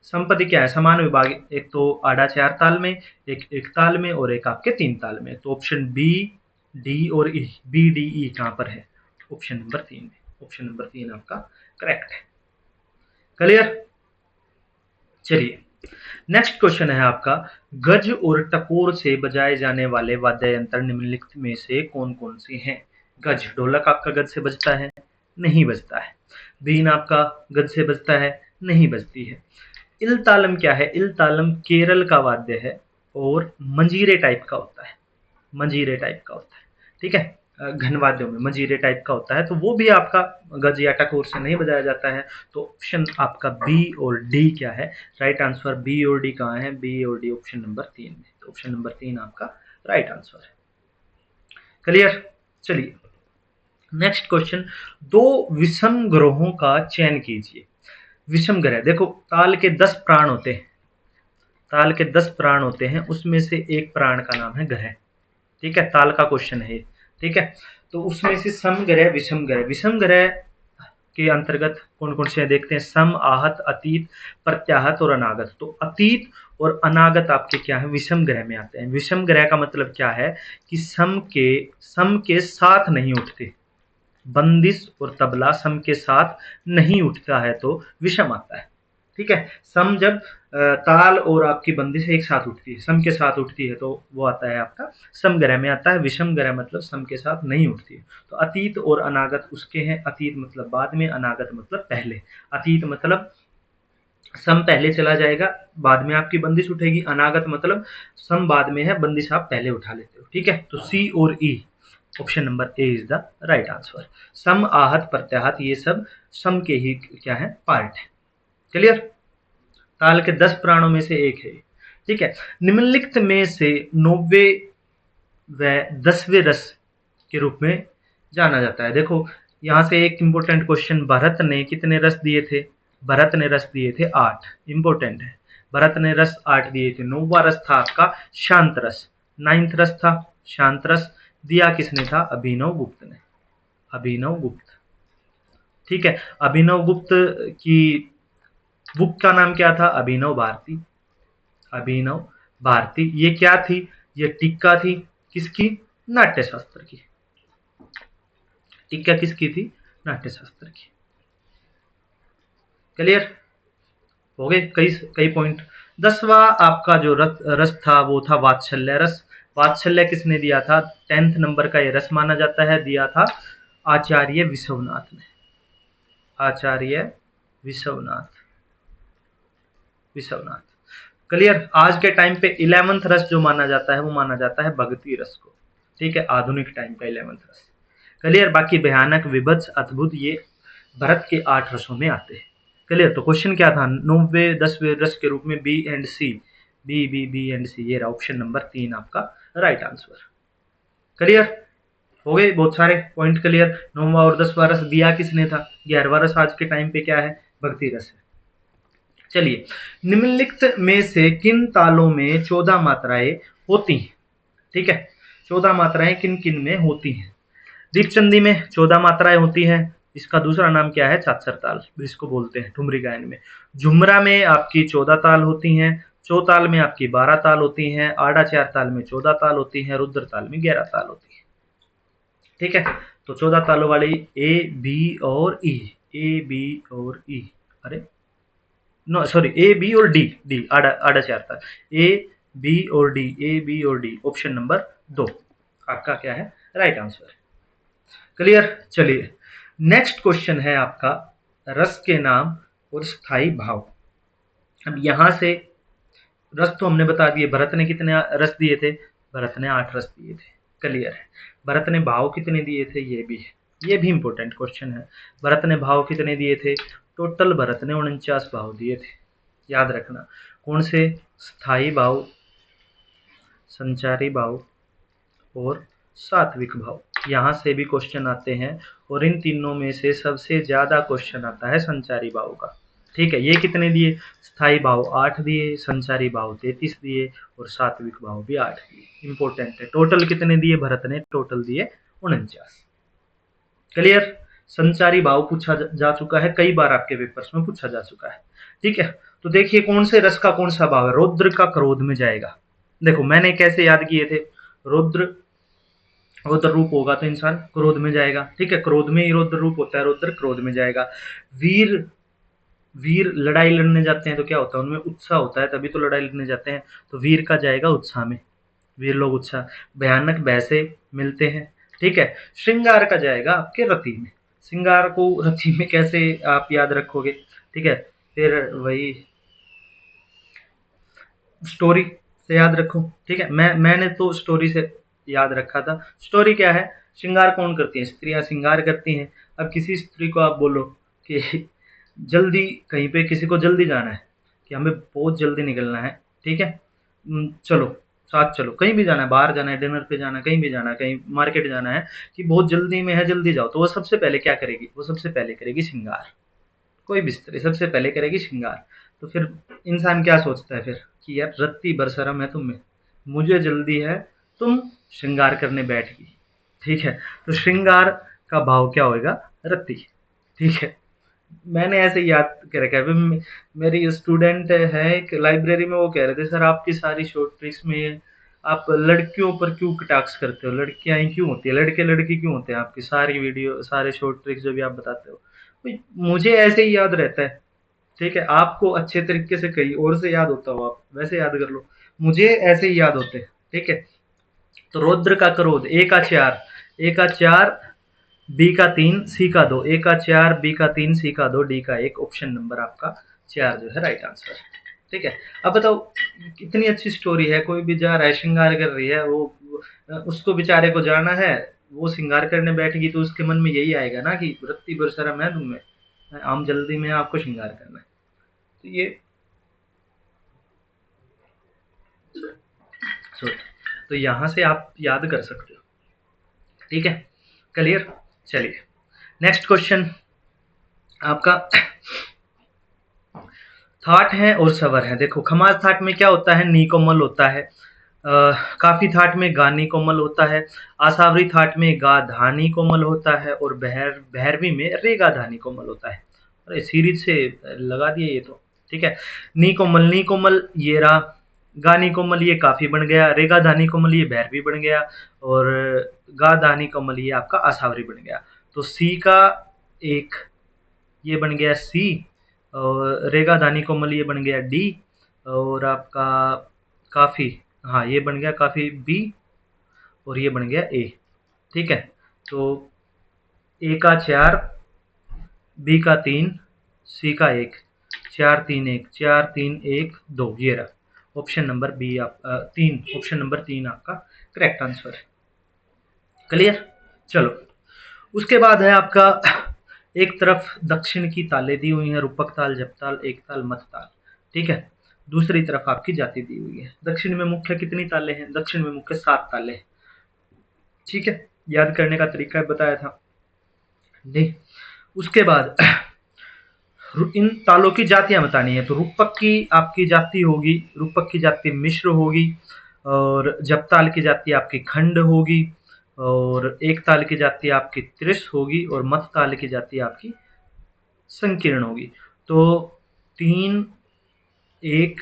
संपत्ति क्या है? समान विभाग, एक तो आड़ा 4 ताल में, एक ताल में और एक आपके 3 ताल में। तो ऑप्शन बी, डी और ई, बी डी ई कहां पर है? ऑप्शन नंबर 3 में। ऑप्शन नंबर 3 आपका करेक्ट है। क्लियर? चलिए, नेक्स्ट क्वेश्चन है आपका, गज और टकोर से बजाए जाने वाले वाद्य यंत्र निम्नलिखित में से कौन कौन से हैं? गज, ढोलक आपका गज से बजता है? नहीं बजता है। बीन आपका गज से बजता है? नहीं बजती है। इल तालम क्या है? इल तालम केरल का वाद्य है और मंजीरे टाइप का होता है, मंजीरे टाइप का होता है। ठीक है, घन वाद्यों में मंजीरे टाइप का होता है, तो वो भी आपका गज या टकोर से नहीं बजाया जाता है। तो ऑप्शन आपका बी और डी क्या है? राइट आंसर बी और डी कहाँ है? बी और डी ऑप्शन नंबर 3 में। तो ऑप्शन नंबर 3 आपका राइट आंसर है। क्लियर? चलिए, नेक्स्ट क्वेश्चन, दो विषम ग्रहों का चयन कीजिए। विषम ग्रह, देखो ताल के 10 प्राण होते हैं, ताल के 10 प्राण होते हैं, उसमें से एक प्राण का नाम है ग्रह। ठीक है, ताल का क्वेश्चन है। ठीक है, तो उसमें से सम ग्रह, विषम ग्रह, विषम ग्रह के अंतर्गत कौन कौन से देखते हैं? सम, आहत, अतीत, प्रत्याहत और अनागत। तो अतीत और अनागत आपके क्या है? विषम ग्रह में आते हैं। विषम ग्रह का मतलब क्या है? कि सम के साथ नहीं उठते, बंदिश और तबला सम के साथ नहीं उठता है तो विषम आता है। ठीक है, सम जब ताल और आपकी बंदिश एक साथ उठती है, सम के साथ उठती है, तो वो आता है आपका सम ग्रह में आता है। विषम ग्रह मतलब सम के साथ नहीं उठती है। तो अतीत और अनागत उसके हैं। अतीत मतलब बाद में, अनागत मतलब पहले। अतीत मतलब सम पहले चला जाएगा, बाद में आपकी बंदिश उठेगी। अनागत मतलब सम बाद में है, बंदिश आप पहले उठा लेते हो। ठीक है, तो सी और E, option number A is the right answer. सम, आहत, प्रत्याहत ये सब सम के ही क्या है? पार्ट है। क्लियर? ताल के 10 प्राणों में से एक है। ठीक है, निम्नलिखित में से 9वें व 10वें रस के रूप में जाना जाता है। देखो यहां से एक इंपॉर्टेंट क्वेश्चन, भरत ने कितने रस दिए थे? भरत ने रस दिए थे 8। इंपॉर्टेंट है, भरत ने रस 8 दिए थे। 9वां रस था आपका शांत रस, 9th रस था शांत रस। दिया किसने था? अभिनव गुप्त ने, अभिनव गुप्त। ठीक है, अभिनव गुप्त की बुक का नाम क्या था? अभिनव भारती, अभिनव भारती। ये क्या थी? ये टीका थी किसकी? नाट्य शास्त्र की। टीका किसकी थी? नाट्यशास्त्र की। क्लियर हो गए कई कई पॉइंट। 10वां आपका जो रस था वो था वात्सल्य रस। वात्सल्य किसने दिया था? 10th नंबर का ये रस माना जाता है, दिया था आचार्य विश्वनाथ ने। आचार्य विश्वनाथ, विश्वनाथ। क्लियर। आज के टाइम पे 11th रस जो माना जाता है वो माना जाता है भक्ति रस को। ठीक है, आधुनिक टाइम का 11th रस। क्लियर। बाकी भयानक, विभत्स, अद्भुत ये भरत के 8 रसों में आते हैं। क्लियर। तो क्वेश्चन क्या था? 9वें 10वें रस के रूप में B and C, B and C, ये रहा ऑप्शन नंबर 3 आपका राइट आंसर। क्लियर हो गए बहुत सारे पॉइंट। क्लियर। 9वां और 10वां रस दिया किसने था? 11वां रस आज के टाइम पे क्या है? भक्ति रस है। चलिए, निम्नलिखित में से किन तालों में 14 मात्राएं होती हैं? ठीक है, 14 मात्राएं किन किन में होती हैं? दीपचंदी में 14 मात्राएं होती हैं। इसका दूसरा नाम क्या है? छाछर ताल, इसको बोलते हैं ठुमरी गायन में। झुमरा में आपकी 14 ताल होती हैं। चौताल में आपकी 12 ताल होती हैं। आड़ा चार ताल में 14 ताल होती हैं। रुद्र ताल में 11 ताल होती है। ठीक है, तो 14 तालों वाली ए, बी और ई, ए, बी और ई, अरे नो सॉरी, ए, बी और डी, डी आड़ा आड़ा चार ताल, ए, बी और डी, ए, बी और डी, ऑप्शन नंबर 2 आपका क्या है? Right answer. क्लियर। चलिए, नेक्स्ट क्वेश्चन है आपका रस के नाम और स्थाई भाव। अब यहां से रस तो हमने बता दिए, भरत ने कितने रस दिए थे? भरत ने 8 रस दिए थे। क्लियर है। भरत ने भाव कितने दिए थे? ये भी है, ये भी इंपॉर्टेंट क्वेश्चन है। भरत ने भाव कितने दिए थे? टोटल भरत ने 49 भाव दिए थे। याद रखना कौन से? स्थाई भाव, संचारी भाव और सात्विक भाव। यहां से भी क्वेश्चन आते हैं और इन तीनों में से सबसे ज्यादा क्वेश्चन आता है संचारी भाव का। ठीक है, ये कितने दिए? स्थाई भाव 8 दिए, संचारी भाव 33 दिए और सात्विक भाव भी 8 दिए। इंपॉर्टेंट है। टोटल कितने दिए भरत ने? टोटल दिए 49। क्लियर। संचारी भाव पूछा जा चुका है, कई बार आपके पेपर्स में पूछा जा चुका है। ठीक है, तो देखिए कौन से रस का कौन सा भाव है? रुद्र का क्रोध में जाएगा। देखो मैंने कैसे याद किए थे, रुद्र रौद्र रूप होगा तो इंसान क्रोध में जाएगा। ठीक है, क्रोध में ही रौद्र रूप होता है, रुद्र क्रोध में जाएगा। वीर, वीर लड़ाई लड़ने जाते हैं तो क्या होता है? उनमें उत्साह होता है, तभी तो लड़ाई लड़ने जाते हैं। तो वीर का जाएगा उत्साह में, वीर लोग उत्साह। भयानक भैसे मिलते हैं। ठीक है, श्रृंगार का जाएगा आपके रति में। श्रृंगार को रति में कैसे आप याद रखोगे? ठीक है, फिर वही स्टोरी से याद रखो। ठीक है, मैंने तो स्टोरी से याद रखा था। स्टोरी क्या है? श्रृंगार कौन करती है? स्त्रियां श्रृंगार करती हैं। अब किसी स्त्री को आप बोलो कि जल्दी कहीं पे किसी को जल्दी जाना है, कि हमें बहुत जल्दी निकलना है, ठीक है, चलो साथ चलो, कहीं भी जाना है, बाहर जाना है, डिनर पे जाना है, कहीं भी जाना है, कहीं मार्केट जाना है, कि बहुत जल्दी में है, जल्दी जाओ, तो वो सबसे पहले क्या करेगी? वो सबसे पहले करेगी श्रृंगार। कोई भी स्त्री सबसे पहले करेगी श्रृंगार। तो फिर इंसान क्या सोचता है फिर कि यार रत्ती बरसरम है तुम्हें, मुझे जल्दी है, तुम श्रृंगार करने बैठ गई। ठीक है, तो श्रृंगार का भाव क्या होगा? रत्ती। ठीक है, मैंने ऐसे याद कर रखा है। मेरी स्टूडेंट है एक लाइब्रेरी में, वो कह रहे थे सर आपकी सारी शॉर्ट ट्रिक्स में आप लड़कियों पर क्यों कटाक्ष करते हो? लड़कियां ही क्यों होती है, लड़के लड़की क्यों होते हैं? आपकी सारी वीडियो, सारे शॉर्ट ट्रिक्स जो भी आप बताते हो, मुझे ऐसे ही याद रहता है। ठीक है, आपको अच्छे तरीके से कहीं और से याद होता हो, आप वैसे याद कर लो, मुझे ऐसे ही याद होते हैं। ठीक है, तो रौद्र का क्रोध, ए का 4, ए का 4, बी का 3, सी का 2, ए का 4, बी का 3, सी का 2, डी का 1, ऑप्शन नंबर आपका 4 जो है राइट आंसर। ठीक है, अब बताओ कितनी अच्छी स्टोरी है। कोई भी जा रहा है, श्रृंगार कर रही है, वो उसको बेचारे को जाना है, वो श्रृंगार करने बैठेगी तो उसके मन में यही आएगा ना कि रत्ती बरसरम है तुम्हें, आम जल्दी में आपको श्रृंगार करना है। तो ये तो यहां से आप याद कर सकते हो। ठीक है, क्लियर। चलिए, नेक्स्ट क्वेश्चन आपका थाट है और सवर है। देखो खमाज थाट में क्या होता है? नी कोमल होता है। काफी थाट में गा नी कोमल होता है। आसावरी थाट में गा धानी कोमल होता है और भैरवी में रे गा धानी कोमल होता है। अरे सीरीज से लगा दिए ये तो। ठीक है, नी कोमल ये रहा गानी कोमल ये काफी बन गया, रेगा धानी कोमल ये भैरवी बन गया, और गा धानी कोमल ये आपका आसावरी बन गया। तो सी का एक ये बन गया सी, और रेगा धानी कोमल ये बन गया डी, और आपका काफी, हाँ ये बन गया काफी बी, और ये बन गया ए। ठीक है, तो ए का 4, बी का 3, सी का 1, 4 3 1, 4 3 1 2, ये रहा ऑप्शन नंबर बी। आप 3, ऑप्शन नंबर 3 आपका करेक्ट आंसर है। क्लियर? चलो, उसके बाद है आपका एक तरफ दक्षिण की तालें दी हुई हैं, रूपक ताल, जपताल, एक ताल, मत ताल। ठीक है, दूसरी तरफ आपकी जाति दी हुई है। दक्षिण में मुख्य कितनी तालें हैं? दक्षिण में मुख्य 7 तालें हैं। ठीक है, याद करने का तरीका बताया था नहीं। उसके बाद इन तालों की जातियां बतानी है। तो रूपक की आपकी जाति होगी, रूपक की जाति मिश्र होगी, और जपताल की जाति आपकी खंड होगी, और एक ताल की जाति आपकी त्रिश होगी, और मत ताल की जाति आपकी संकीर्ण होगी। तो 3 1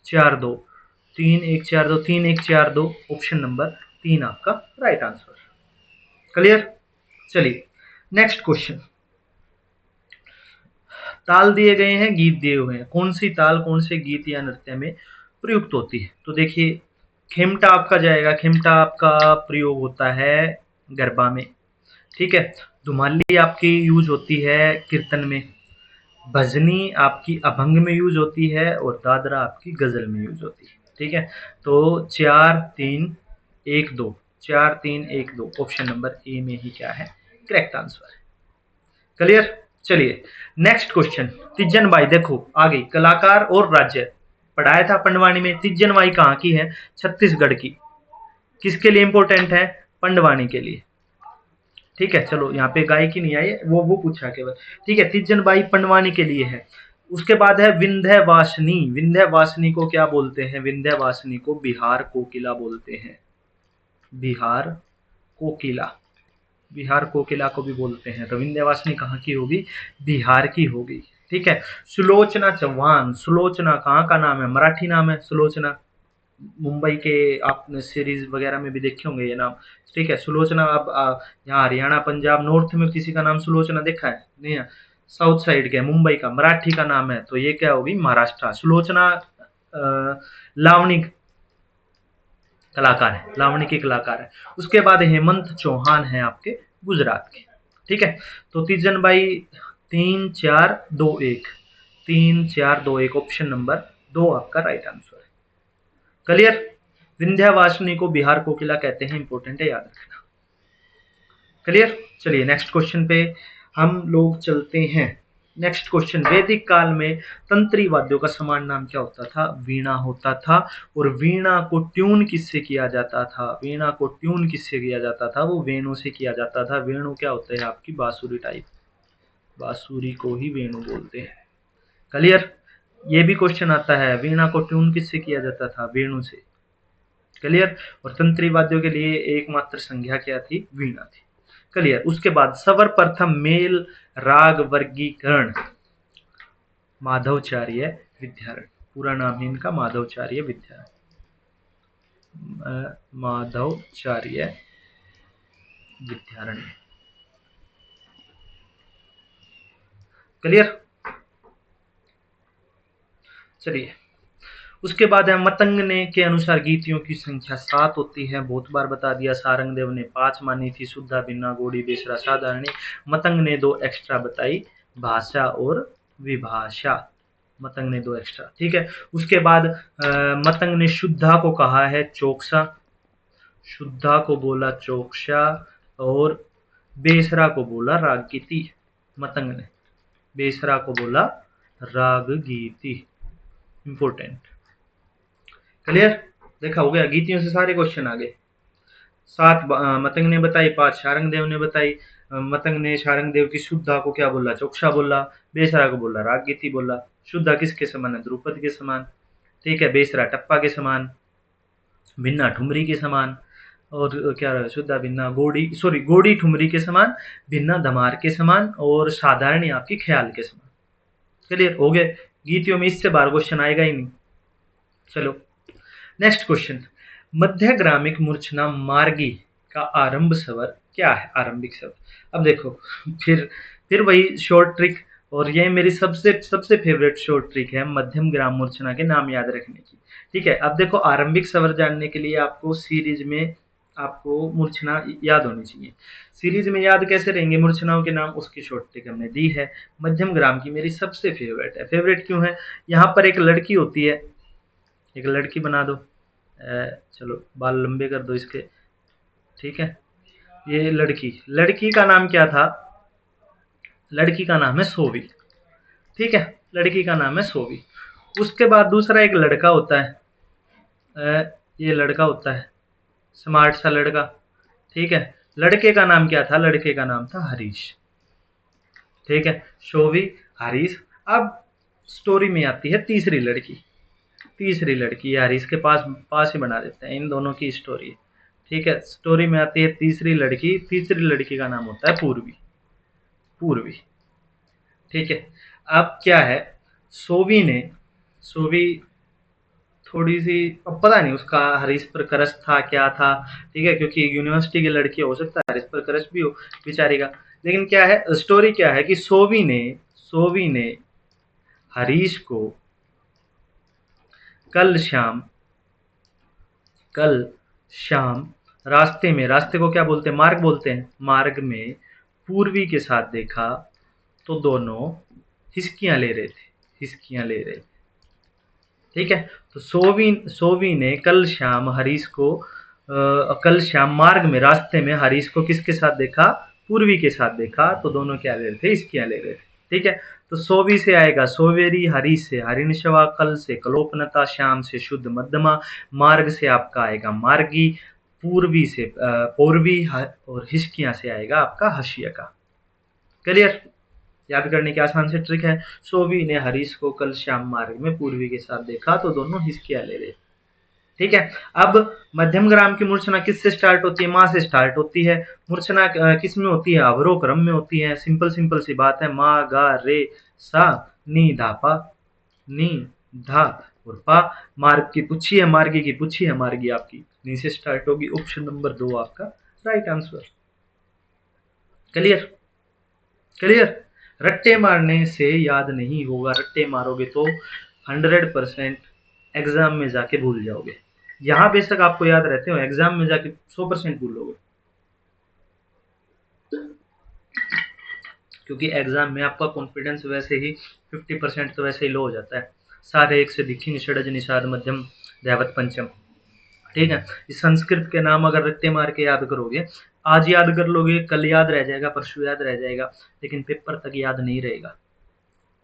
4 2, 3 1 4 2, 3 1 4 2, ऑप्शन नंबर 3 आपका राइट आंसर। क्लियर? चलिए नेक्स्ट क्वेश्चन। ताल दिए गए हैं, गीत दिए हुए हैं, कौन सी ताल कौन से गीत या नृत्य में प्रयुक्त होती है? तो देखिए, खेमटा आपका जाएगा, खेमटा आपका प्रयोग होता है गरबा में। ठीक है, धुमाली आपकी यूज होती है कीर्तन में, भजनी आपकी अभंग में यूज होती है, और दादरा आपकी गजल में यूज होती है। ठीक है, तो 4 3 1 2, 4 3 1 2, ऑप्शन नंबर ए में ही क्या है करेक्ट आंसर है। क्लियर? चलिए नेक्स्ट क्वेश्चन। तिज्जन बाई, देखो आ गई, कलाकार और राज्य पढ़ाया था पंडवानी में। तिज्जन बाई कहाँ की है? छत्तीसगढ़ की। किसके लिए इंपॉर्टेंट है? पंडवानी के लिए। ठीक है, चलो यहाँ पे गायकी नहीं आई, वो पूछा केवल। ठीक है, तिज्जन बाई पंडवानी के लिए है। उसके बाद है विंध्यवासिनी। विंध्यवासिनी को क्या बोलते हैं? विंध्यवासिनी को बिहार कोकिला बोलते हैं। बिहार कोकिला, बिहार कोकिला को भी बोलते हैं। तो विंध्यवासिनी कहाँ की होगी? बिहार की होगी। ठीक है, सुलोचना चौहान, सुलोचना कहाँ का नाम है? मराठी नाम है सुलोचना। मुंबई के आपने सीरीज वगैरह में भी देखे होंगे ये नाम। ठीक है, सुलोचना। अब यहाँ हरियाणा पंजाब नॉर्थ में किसी का नाम सुलोचना देखा है? नहीं है। साउथ साइड के मुंबई का मराठी का नाम है, तो ये क्या होगी? महाराष्ट्र। सुलोचना लावणी कलाकार है, लावणी के कलाकार है। उसके बाद हेमंत चौहान है आपके गुजरात के। ठीक है, तो तीजन बाई 3 4 2 1, 3 4 2 1, ऑप्शन नंबर 2 आपका राइट आंसर है। क्लियर? विंध्यवासिनी को बिहार कोकिला कहते हैं, इंपॉर्टेंट है, याद रखना। क्लियर? चलिए नेक्स्ट क्वेश्चन पे हम लोग चलते हैं। नेक्स्ट क्वेश्चन, वैदिक काल में तंत्री वाद्यों का समान नाम क्या होता था? वीणा होता था। और वीणा को ट्यून किससे किया जाता था? वीणा को ट्यून किससे किया जाता था? वो वेणु से किया जाता था। वेणु क्या होता है? आपकी बांसुरी टाइप, बांसुरी को ही वेणु बोलते हैं। क्लियर? ये भी क्वेश्चन आता है, वीणा को ट्यून किससे किया जाता था? वेणु से। क्लियर? और तंत्री वाद्यों के लिए एकमात्र संज्ञा क्या थी? वीणा थी। क्लियर? उसके बाद सर्वप्रथम मेल राग वर्गीकरण माधवचार्य विद्यारण। पूरा नाम है इनका माधवचार्य विद्यारण, माधवचार्य विद्यारण। क्लियर? चलिए, उसके बाद है मतंगने के अनुसार गीतियों की संख्या 7 होती है। बहुत बार बता दिया। सारंगदेव ने 5 मानी थी, शुद्धा, भिन्ना, गोड़ी, बेसरा, साधारणी। मतंग ने 2 एक्स्ट्रा बताई, भाषा और विभाषा। मतंग ने 2 एक्स्ट्रा। ठीक है, उसके बाद मतंग ने शुद्धा को कहा है चौकसा, शुद्धा को बोला चौकसा, और बेसरा को बोला राग गीति। मतंग ने बेसरा को बोला राग गीति, इंपोर्टेंट। क्लियर? देखा, हो गया। गीतियों से सारे क्वेश्चन आ गए। 7 मतंग ने बताई, 5 शारंगदेव ने बताई। मतंग ने शारंगदेव की शुद्धा को क्या बोला? चौकसा बोला। बेसरा को बोला राग गीति बोला। शुद्धा किसके समान है? द्रुपद के समान। ठीक है, बेसरा टप्पा के समान, भिन्ना ठुमरी के समान, और क्या रहा? शुद्धा भिन्ना गोड़ी, सॉरी गोड़ी ठुमरी के समान, भिन्ना धमार के समान, और साधारणी आपकी ख्याल के समान। क्लियर? हो गए। गीतियों में इससे बाहर क्वेश्चन आएगा ही नहीं। चलो नेक्स्ट क्वेश्चन, मध्यग्रामिक मूर्छना मार्गी का आरंभ स्वर क्या है? आरंभिक स्वर। अब देखो, फिर फिर वही शॉर्ट ट्रिक, और ये मेरी सबसे सबसे फेवरेट शॉर्ट ट्रिक है मध्यम ग्राम मूर्छना के नाम याद रखने की। ठीक है, अब देखो, आरंभिक स्वर जानने के लिए आपको सीरीज में आपको मूर्छना याद होनी चाहिए। सीरीज में याद कैसे रहेंगे मूर्छनाओं के नाम? उसकी शॉर्ट ट्रिक हमने दी है। मध्यम ग्राम की मेरी सबसे फेवरेट है। फेवरेट क्यों है? यहाँ पर एक लड़की होती है, एक लड़की बना दो, चलो बाल लंबे कर दो इसके। ठीक है, ये लड़की, लड़की का नाम क्या था? लड़की का नाम है सोवी। ठीक है, लड़की का नाम है सोवी। उसके बाद दूसरा एक लड़का होता है, ये लड़का होता है, स्मार्ट सा लड़का। ठीक है, लड़के का नाम क्या था? लड़के का नाम था हरीश। ठीक है, शोभी, हरीश। अब स्टोरी में आती है तीसरी लड़की। तीसरी लड़की हरीश के पास पास ही बना देते हैं, इन दोनों की स्टोरी। ठीक है, स्टोरी में आती है तीसरी लड़की। तीसरी लड़की का नाम होता है पूर्वी। पूर्वी। ठीक है, अब क्या है, सोवी ने, सोवी थोड़ी सी, अब पता नहीं उसका हरीश पर क्रश था क्या था। ठीक है, क्योंकि यूनिवर्सिटी की लड़की हो सकता है हरीश पर क्रश भी हो बेचारी का। लेकिन क्या है, स्टोरी क्या है कि सोवी ने हरीश को कल शाम, कल शाम रास्ते में, रास्ते को क्या बोलते हैं? मार्ग बोलते हैं। मार्ग में पूर्वी के साथ देखा तो दोनों हिसकियां ले रहे थे, हिसकियां ले रहे थे। ठीक है, तो सोवी सोवी ने कल शाम हरीश को कल शाम मार्ग में, रास्ते में हरीश को किसके साथ देखा? पूर्वी के साथ देखा, तो दोनों क्या ले रहे थे? हिसकियां ले रहे थे। ठीक है, तो सोवी से आएगा सोवेरी, हरीश से हरिणशवा, कल से कलोपनता, शाम से शुद्ध मध्यमा, मार्ग से आपका आएगा मार्गी, पूर्वी से पूर्वी, और हिसकियां से आएगा आपका हशिया का। क्लियर? याद करने की आसान से ट्रिक है। सोवी ने हरीश को कल शाम मार्ग में पूर्वी के साथ देखा तो दोनों हिसकियां ले रहे। ठीक है, अब मध्यम ग्राम की मूर्छना किससे स्टार्ट होती है? माँ से स्टार्ट होती है। मूर्छना किस में होती है? अवरोह क्रम में होती है। सिंपल सिंपल सी बात है, मा गा रे सा नी धा पा, नी धा और पा। मार्ग की पुच्छी है, मार्गी की पुच्छी है, मार्गी आपकी नी से स्टार्ट होगी। ऑप्शन नंबर 2 आपका right answer. Clear? Clear? Ratte मारने से याद नहीं होगा, रट्टे मारोगे तो 100% एग्जाम में जाके भूल जाओगे। यहाँ बेशक आपको याद रहते हो, एग्जाम में जाके 100% भूलोगे, क्योंकि एग्जाम में आपका कॉन्फिडेंस वैसे ही 50% तो वैसे ही लो हो जाता है। सारे एक से दिखी निषाद निषाद मध्यम दैवत पंचम। ठीक है, इस संस्कृत के नाम अगर रट्टे मार के याद करोगे, आज याद कर लोगे, कल याद रह जाएगा, परसों याद रह जाएगा, लेकिन पेपर तक याद नहीं रहेगा।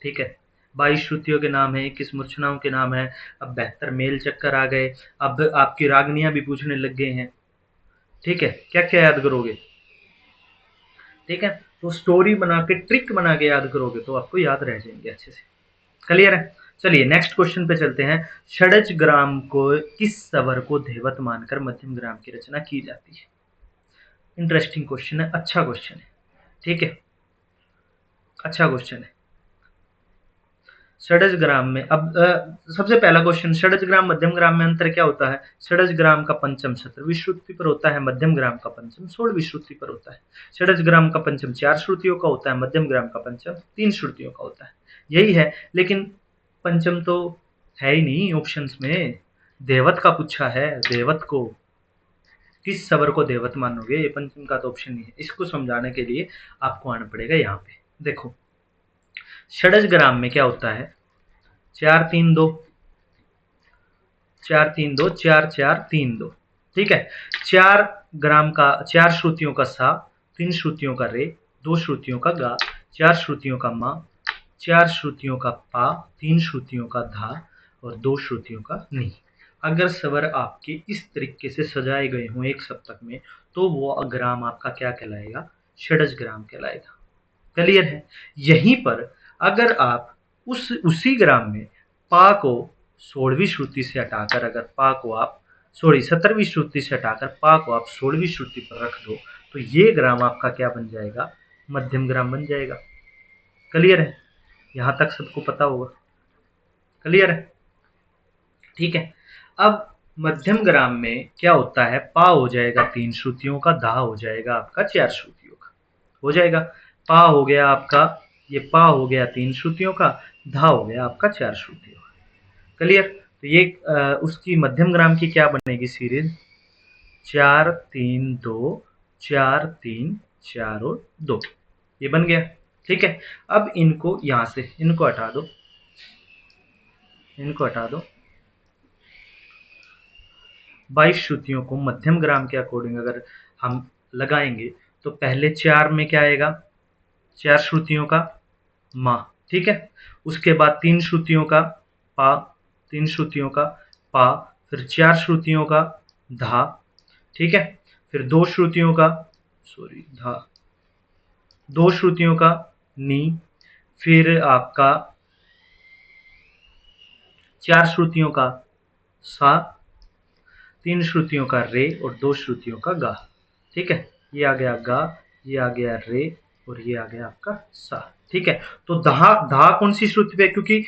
ठीक है, 22 श्रुतियों के नाम है, 21 मूर्छनाओं के नाम है, अब 72 मेल चक्कर आ गए, अब आपकी रागनियां भी पूछने लग गए हैं। ठीक है, क्या क्या याद करोगे? ठीक है, तो स्टोरी बना के, ट्रिक बना के याद करोगे तो आपको याद रह जाएंगे अच्छे से। क्लियर है? चलिए नेक्स्ट क्वेश्चन पे चलते हैं। षडज ग्राम को किस स्वर को देवत मानकर मध्यम ग्राम की रचना की जाती है? इंटरेस्टिंग क्वेश्चन है, अच्छा क्वेश्चन है। ठीक है, अच्छा क्वेश्चन है। षडज ग्राम में, अब सबसे पहला क्वेश्चन, षडज ग्राम मध्यम ग्राम में अंतर क्या होता है? षडज ग्राम का पंचम 17वीं श्रुति पर होता है, मध्यम ग्राम का पंचम 16वीं श्रुति पर होता है। षडज ग्राम का पंचम 4 श्रुतियों का होता है, मध्यम ग्राम का पंचम 3 श्रुतियों का होता है। यही है, लेकिन पंचम तो है ही नहीं ऑप्शंस में, देवत का पूछा है। देवत को, किस स्वर को देवत मानोगे? ये पंचम का तो ऑप्शन नहीं है। इसको समझाने के लिए आपको आना पड़ेगा यहाँ पे। देखो, षडज ग्राम में क्या होता है? 4-3-2, 4-3-2, 4-4-3-2। ठीक है, 4 ग्राम का, 4 श्रुतियों का सा, 3 श्रुतियों का रे, 2 श्रुतियों का गा, 4 श्रुतियों का मा, 4 श्रुतियों का पा, 3 श्रुतियों का धा और 2 श्रुतियों का नी। अगर स्वर आपके इस तरीके से सजाए गए हों एक सप्तक में, तो वो ग्राम आपका क्या कहलाएगा? षडज ग्राम कहलाएगा। क्लियर है? यहीं पर अगर आप उसी ग्राम में पा को 16वीं श्रुति से हटाकर, अगर पा को आप 17वीं श्रुति से हटाकर पा को आप 16वीं श्रुति पर रख दो, तो ये ग्राम आपका क्या बन जाएगा? मध्यम ग्राम बन जाएगा। क्लियर है? यहां तक सबको पता होगा। क्लियर है? ठीक है, अब मध्यम ग्राम में क्या होता है, पा हो जाएगा 3 श्रुतियों का, धा हो जाएगा आपका 4 श्रुतियों का, हो जाएगा। पा हो गया आपका, ये पा हो गया 3 श्रुतियों का, धा हो गया आपका 4 श्रुतियों का। क्लियर? तो ये उसकी मध्यम ग्राम की क्या बनेगी सीरीज, 4 3 2, 4 3 4 और 2, ये बन गया। ठीक है, अब इनको यहां से इनको हटा दो, इनको हटा दो। 22 श्रुतियों को मध्यम ग्राम के अकॉर्डिंग अगर हम लगाएंगे तो पहले 4 में क्या आएगा, 4 श्रुतियों का मा, ठीक है। उसके बाद 3 श्रुतियों का पा, 3 श्रुतियों का पा, फिर 4 श्रुतियों का धा, ठीक है। फिर 2 श्रुतियों का, सॉरी धा, 2 श्रुतियों का नी, फिर आपका 4 श्रुतियों का सा, 3 श्रुतियों का रे और 2 श्रुतियों का गा, ठीक है। ये आ गया गा, ये आ गया रे और ये आ गया आपका सा, ठीक है। तो धा धा कौन सी श्रुति पे, क्योंकि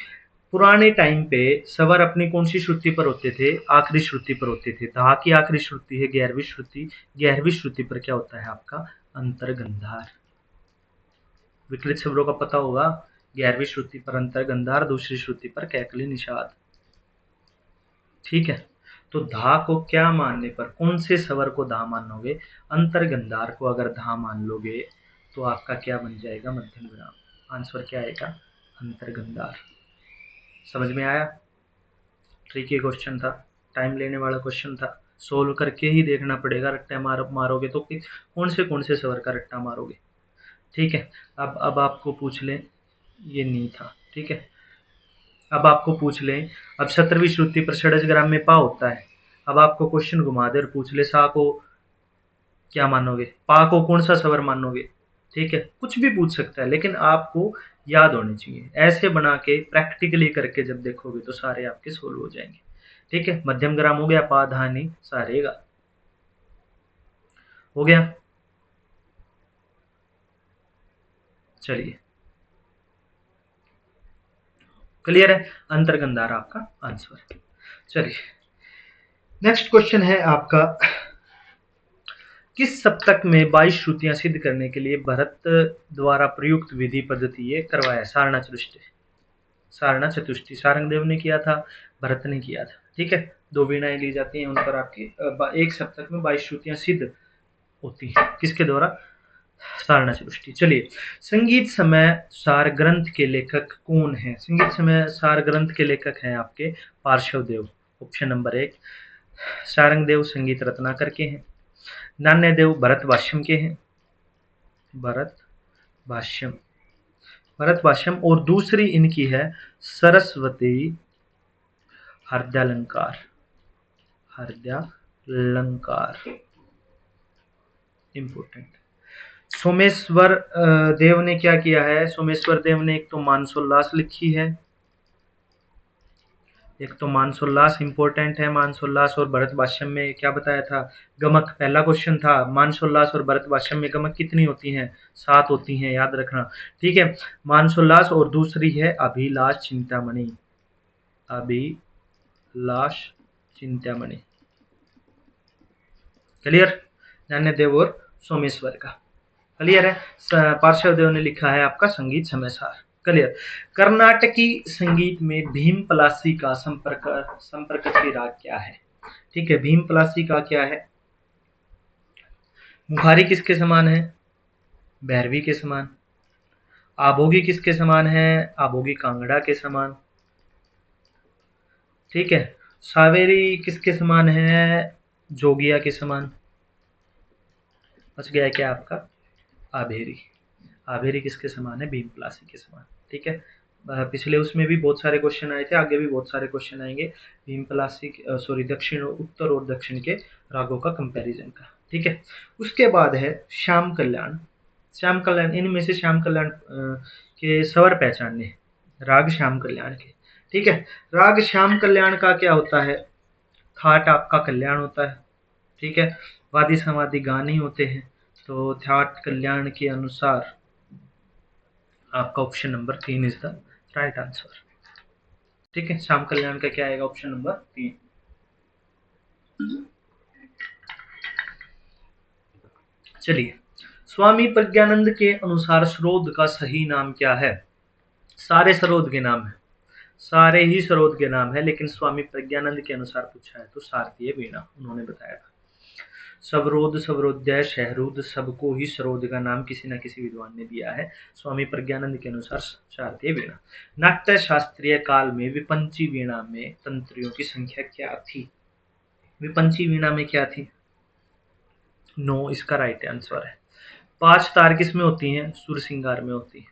पुराने टाइम पे स्वर अपनी कौन सी श्रुति पर होते थे, आखिरी श्रुति पर होते थे। धा की आखिरी श्रुति है 11वीं श्रुति, 11वीं श्रुति पर क्या होता है आपका अंतर्गंधार। विकलित स्वरों का पता होगा, 11वीं श्रुति पर अंतर्गंधार, दूसरी श्रुति पर कैकली निषाद, ठीक है। तो धा को क्या मानने पर, कौन से स्वर को धा मानोगे, अंतर्गंधार को अगर धा मान लोगे तो आपका क्या बन जाएगा मध्यम ग्राम, आंसर क्या आएगा अंतर्गंधार। समझ में आया? ट्रिकी क्वेश्चन था, टाइम लेने वाला क्वेश्चन था, सोल्व करके ही देखना पड़ेगा। रट्टा मारोगे तो कौन से स्वर का रट्टा मारोगे, ठीक है। अब आपको पूछ लें, ये नहीं था, ठीक है। अब आपको पूछ लें, अब 17वीं श्रुति पर षड्ज ग्राम में पा होता है। अब आपको क्वेश्चन घुमा दे और पूछ ले सा को क्या मानोगे, पा को कौन सा स्वर मानोगे, ठीक है। कुछ भी पूछ सकता है, लेकिन आपको याद होने चाहिए। ऐसे बना के प्रैक्टिकली करके जब देखोगे तो सारे आपके सोल्व हो जाएंगे, ठीक है। मध्यम ग्राम हो गया, पा धा नी सा रे गा, हो गया। चलिए, क्लियर है, अंतर्गंधार आपका आंसर। चलिए, नेक्स्ट क्वेश्चन है आपका, किस सप्तक में 22 श्रुतियां सिद्ध करने के लिए भरत द्वारा प्रयुक्त विधि पद्धति ये करवाया, सारणा चतुष्टय, सारणा चतुष्टय सारंगदेव ने किया था, भरत ने किया था, ठीक है। 2 वीणाएं ली जाती हैं, उन पर आपकी एक सप्तक में 22 श्रुतियां सिद्ध होती हैं, किसके द्वारा, सारणा चतुष्टय। चलिए, संगीत समय सार ग्रंथ के लेखक कौन है, संगीत समय सार ग्रंथ के लेखक हैं आपके पार्श्व देव, ऑप्शन नंबर 1। सारंगदेव संगीत रत्नाकर के हैं, नान्यदेव भरत भाष्यम के हैं, भरत भाष्यम, भरत भाष्यम, और दूसरी इनकी है सरस्वती हृदयालंकार, हृदयालंकार इंपोर्टेंट। सोमेश्वर देव ने क्या किया है, सोमेश्वर देव ने एक तो मानसोल्लास लिखी है, एक तो मानसोल्लास इंपॉर्टेंट है, मानसोल्लास और भरत भाष्यम में क्या बताया था, गमक, पहला क्वेश्चन था मानसोल्लास और भरत भाष्यम में गमक कितनी होती हैं, 7 होती हैं, याद रखना, ठीक है। मानसोल्लास, और दूसरी है अभिलाष चिंतामणि, अभिलाष चिंतामणि, क्लियर, ज्ञानदेव और सोमेश्वर का, क्लियर है। पार्श्व देव ने लिखा है आपका संगीत समय सार, क्लियर। कर्नाटकी संगीत में भीम पलासी का संपर्कती राग क्या है, ठीक है। भीम पलासी का क्या है, मुखारी किसके समान है, भैरवी के समान। आभोगी किसके समान है, आभोगी कांगड़ा के समान, ठीक है। सावेरी किसके समान है, जोगिया के समान। बच गया क्या आपका आभेरी, आभेरी किसके समान है, भीम पलासी के समान, ठीक है। पिछले उसमें भी बहुत सारे क्वेश्चन आए थे, आगे भी बहुत सारे क्वेश्चन आएंगे भीम पलासी, सॉरी दक्षिण, उत्तर और दक्षिण के रागों का कंपैरिजन का, ठीक है। उसके बाद है श्याम कल्याण, श्याम कल्याण, इनमें से श्याम कल्याण के स्वर पहचानने, राग श्याम कल्याण के, ठीक है। राग श्याम कल्याण का क्या होता है, थाट आपका कल्याण होता है, ठीक है। वादी समाधि गान ही होते हैं, तो थाट कल्याण के अनुसार आपका option number 3 is the right answer, ठीक है। श्याम कल्याण का क्या आएगा, ऑप्शन नंबर 3। चलिए, स्वामी प्रज्ञानंद के अनुसार सरोद का सही नाम क्या है? सारे सरोद के नाम है, सारे ही सरोद के नाम है, लेकिन स्वामी प्रज्ञानंद के अनुसार पूछा है तो सारथीय वीणा उन्होंने बताया था। सवरोध, सवरोदय, शहरुद, सबको ही सरोद का नाम किसी न किसी विद्वान ने दिया है। स्वामी प्रज्ञानंद के अनुसार सारथीय वीणा। नाट्य शास्त्रीय काल में विपंची वीणा में तंत्रियों की संख्या क्या थी? विपंची वीणा में क्या थी? 9 इसका राइट आंसर है। 5 तार किसमें होती हैं? सुर सिंगार में होती है।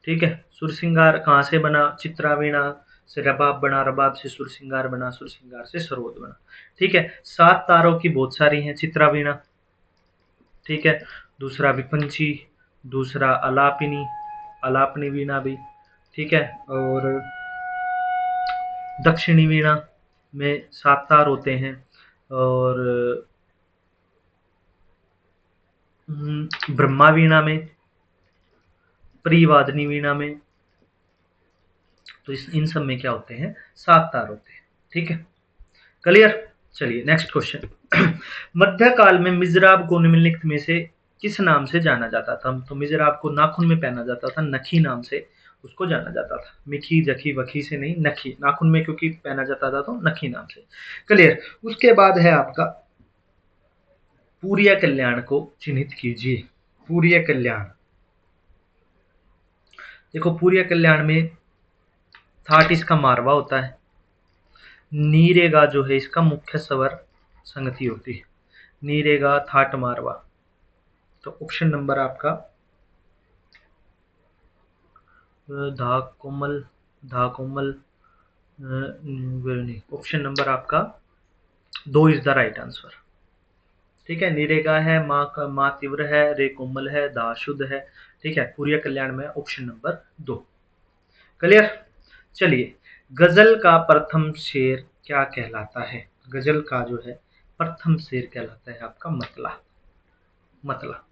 ठीक है, सुर सिंगार कहाँ से बना? चित्रावीणा से रबाब बना, रबाब से सुर सिंगार बना, सुर सिंगार से सरोद बना। ठीक है, 7 तारों की बहुत सारी हैं चित्रावीणा। ठीक है, दूसरा विपंची, दूसरा अलापिनी, अलापनी वीणा भी। ठीक है, और दक्षिणी वीणा में 7 तार होते हैं, और ब्रह्मा वीणा में, प्रिवादनी वीणा में, तो इन सब में क्या होते हैं? 7 तार होते हैं। ठीक है, क्लियर। चलिए नेक्स्ट क्वेश्चन। मध्यकाल में मिजराब को निम्नलिखित में से किस नाम से जाना जाता था? तो मिजराब को नाखून में पहना जाता था, नखी नाम से उसको जाना जाता था। मिखी, जखी, वखी से नहीं, नखी, नाखून में क्योंकि पहना जाता था तो नखी नाम से। क्लियर। उसके बाद है आपका पूर्य कल्याण को चिन्हित कीजिए। पूर्य कल्याण, देखो पूर्य कल्याण में थाट इसका मारवा होता है, नीरेगा जो है इसका मुख्य स्वर संगति होती है। नीरेगा, थाट, मारवा। तो ऑप्शन नंबर आपका धा कोमल, धा कोमल, ऑप्शन नंबर आपका 2 इज द राइट आंसर। ठीक है, नीरेगा है, माँ तीव्र है, रे कोमल है, धा शुद्ध है। ठीक है, पूर्य कल्याण में ऑप्शन नंबर 2। क्लियर। चलिए, गजल का प्रथम शेर क्या कहलाता है? गजल का जो है प्रथम शेर कहलाता है आपका मतला। मतला।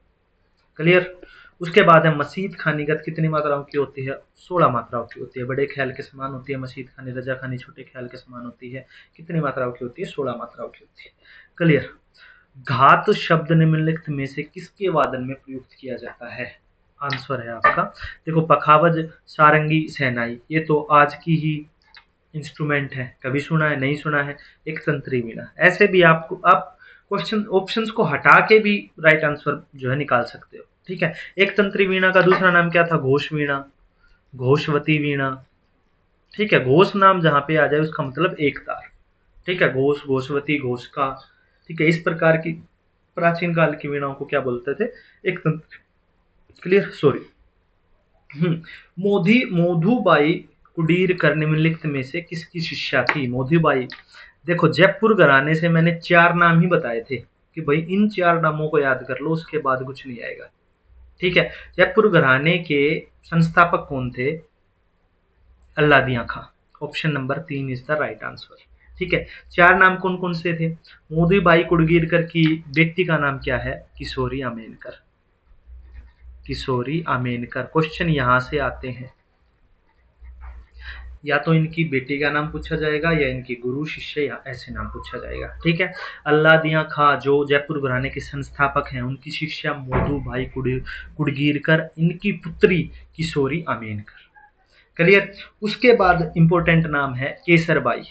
क्लियर। उसके बाद है मसीद खानीगत कितनी मात्राओं की होती है? 16 मात्राओं की होती है। बड़े ख्याल के समान होती है मसीद खानी, रजा खानी छोटे ख्याल के समान होती है। कितनी मात्राओं की होती है? 16 मात्राओं की होती है। क्लियर। घात शब्द निम्नलिखित में से किसके वादन में प्रयुक्त किया जाता है? आंसर है आपका, देखो पखावज, सारंगी, सहनाई, ये तो आज की ही इंस्ट्रूमेंट है, कभी सुना है? नहीं सुना है। एक तंत्री वीणा। ऐसे भी आपको आप क्वेश्चन ऑप्शंस को हटा के भी राइट आंसर जो है निकाल सकते हो। ठीक है, एक तंत्री वीणा का दूसरा नाम क्या था? घोष वीणा, घोषवती वीणा। ठीक है, घोष नाम जहां पे आ जाए उसका मतलब एक तार। ठीक है, घोष, घोषवती, घोष का। ठीक है, इस प्रकार की प्राचीन काल की वीणाओं को क्या बोलते थे? एक तंत्र। Clear, sorry. मोधुबाई कुडीरकर निम्नलिखित में से किसकी शिष्या थी? मोधुबाई, देखो जयपुर घराने से मैंने 4 नाम ही बताए थे कि भाई इन 4 नामों को याद कर लो, उसके बाद कुछ नहीं आएगा। ठीक है, जयपुर घराने के संस्थापक कौन थे? Alladiya Khan. Option number 3 is the right answer. ठीक है, 4 नाम कौन कौन से थे? मोदीबाई कुडगीरकर की बेटी का नाम क्या है? किशोरी आमेनकर। किशोरी आमेनकर। क्वेश्चन यहां से आते हैं, या तो इनकी बेटी का नाम पूछा जाएगा या इनकी गुरु शिष्य या ऐसे नाम पूछा जाएगा। ठीक है, अल्लादिया खां जो जयपुर घराने के संस्थापक हैं, उनकी शिष्या मोदूबाई कुडगीरकर, इनकी पुत्री किशोरी आमेनकर। क्लियर। उसके बाद इंपॉर्टेंट नाम है केसरबाई,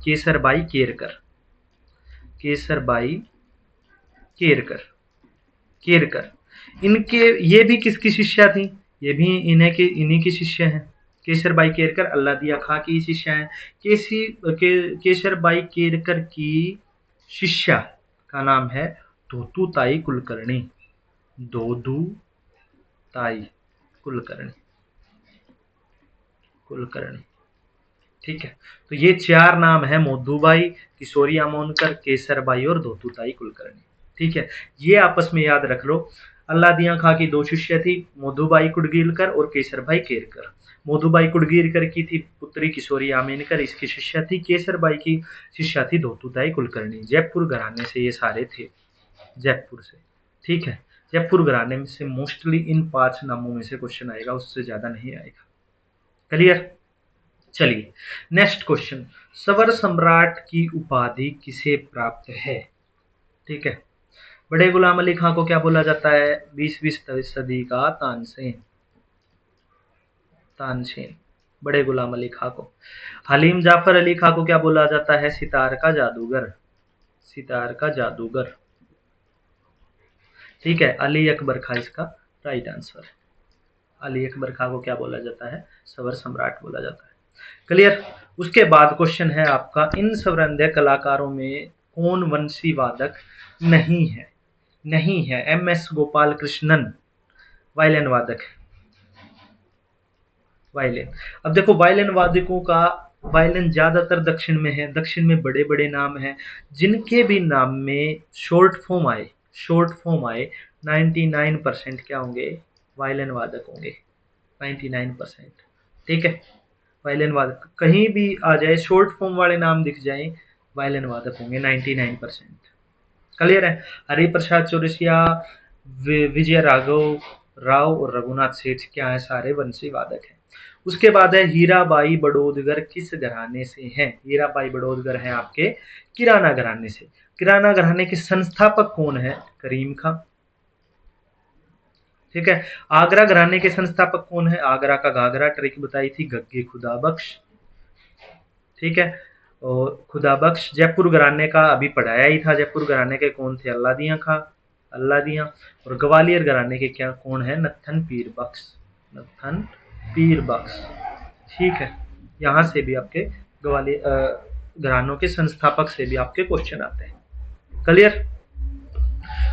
केसरबाई केरकर, केसरबाई केरकर, केरकर। इनके ये भी किसकी शिष्या थी? ये भी इन्हीं की शिष्य हैं। केसरबाई केरकर अल्लादिया खां की शिष्या हैं। केसरबाई केरकर की शिष्या का नाम है दोदूताई कुलकर्णी, दोदूताई कुलकर्णी, कुलकर्णी। ठीक है, तो ये 4 नाम है, मोदूबाई, किशोरी आमोनकर, केसरबाई और दोदूताई कुलकर्णी। ठीक है, ये आपस में याद रख लो। अल्लादिया खां की 2 शिष्य थी, मोदूबाई कुडगीलकर और केसरबाई केरकर। मोदूबाई कुडगीरकर की थी पुत्री किशोरी आमेनकर, इसकी शिष्या थी। केसरबाई की शिष्या थी दोदूताई कुलकर्णी। जयपुर घराने से ये सारे थे, जयपुर से। ठीक है, जयपुर घराने में से मोस्टली इन 5 नामों में से क्वेश्चन आएगा, उससे ज्यादा नहीं आएगा। क्लियर। चलिए नेक्स्ट क्वेश्चन, सवर सम्राट की उपाधि किसे प्राप्त है? ठीक है, बड़े गुलाम अली खां को क्या बोला जाता है? 20वीं सदी का तानसेन, तानसेन बड़े गुलाम अली खां को। हलीम जाफर अली खां को क्या बोला जाता है? सितार का जादूगर, सितार का जादूगर। ठीक है, अली अकबर खां इसका राइट आंसर। अली अकबर खां को क्या बोला जाता है? सवर सम्राट बोला जाता है। क्लियर। उसके बाद क्वेश्चन है आपका, इन स्वरंध्य कलाकारों में कौन वंशी वादक नहीं है? नहीं है, MS गोपाल कृष्णन वायलिन वादक है, वायलिन। अब देखो वायलिन वादकों का, वायलिन ज्यादातर दक्षिण में है, दक्षिण में बड़े बड़े नाम हैं, जिनके भी नाम में शॉर्ट फॉर्म आए, शॉर्ट फॉर्म आए, 99% क्या होंगे? वायलिन वादक होंगे, 99%। ठीक है, वायलिन वादक कहीं भी आ जाए, शॉर्ट फॉर्म वाले नाम दिख जाए, वायलिन वादक होंगे 99%। क्लियर है। हरिप्रसाद चौरसिया, विजय राघव राव और रघुनाथ सेठ क्या है? सारे वंशी वादक हैं। उसके बाद है हीराबाई बड़ौदगर किस घराने से हैं? हीराबाई बड़ौदगर हैं आपके किराना घराने से। किराना घराने के संस्थापक कौन है? करीम खां। ठीक है, आगरा घराने के संस्थापक कौन है? आगरा का घाघरा ट्रिक बताई थी गग्गे खुदा बख्श। ठीक है, और खुदा बख्श। जयपुर घराने का अभी पढ़ाया ही था, जयपुर घराने के कौन थे? अल्लादिया खां, अल्लादिया। और ग्वालियर घराने के क्या कौन है? नत्थन पीर बख्श, नत्थन पीर बख्श। ठीक है, यहाँ से भी आपके ग्वालियर घरानों के संस्थापक से भी आपके क्वेश्चन आते हैं। क्लियर।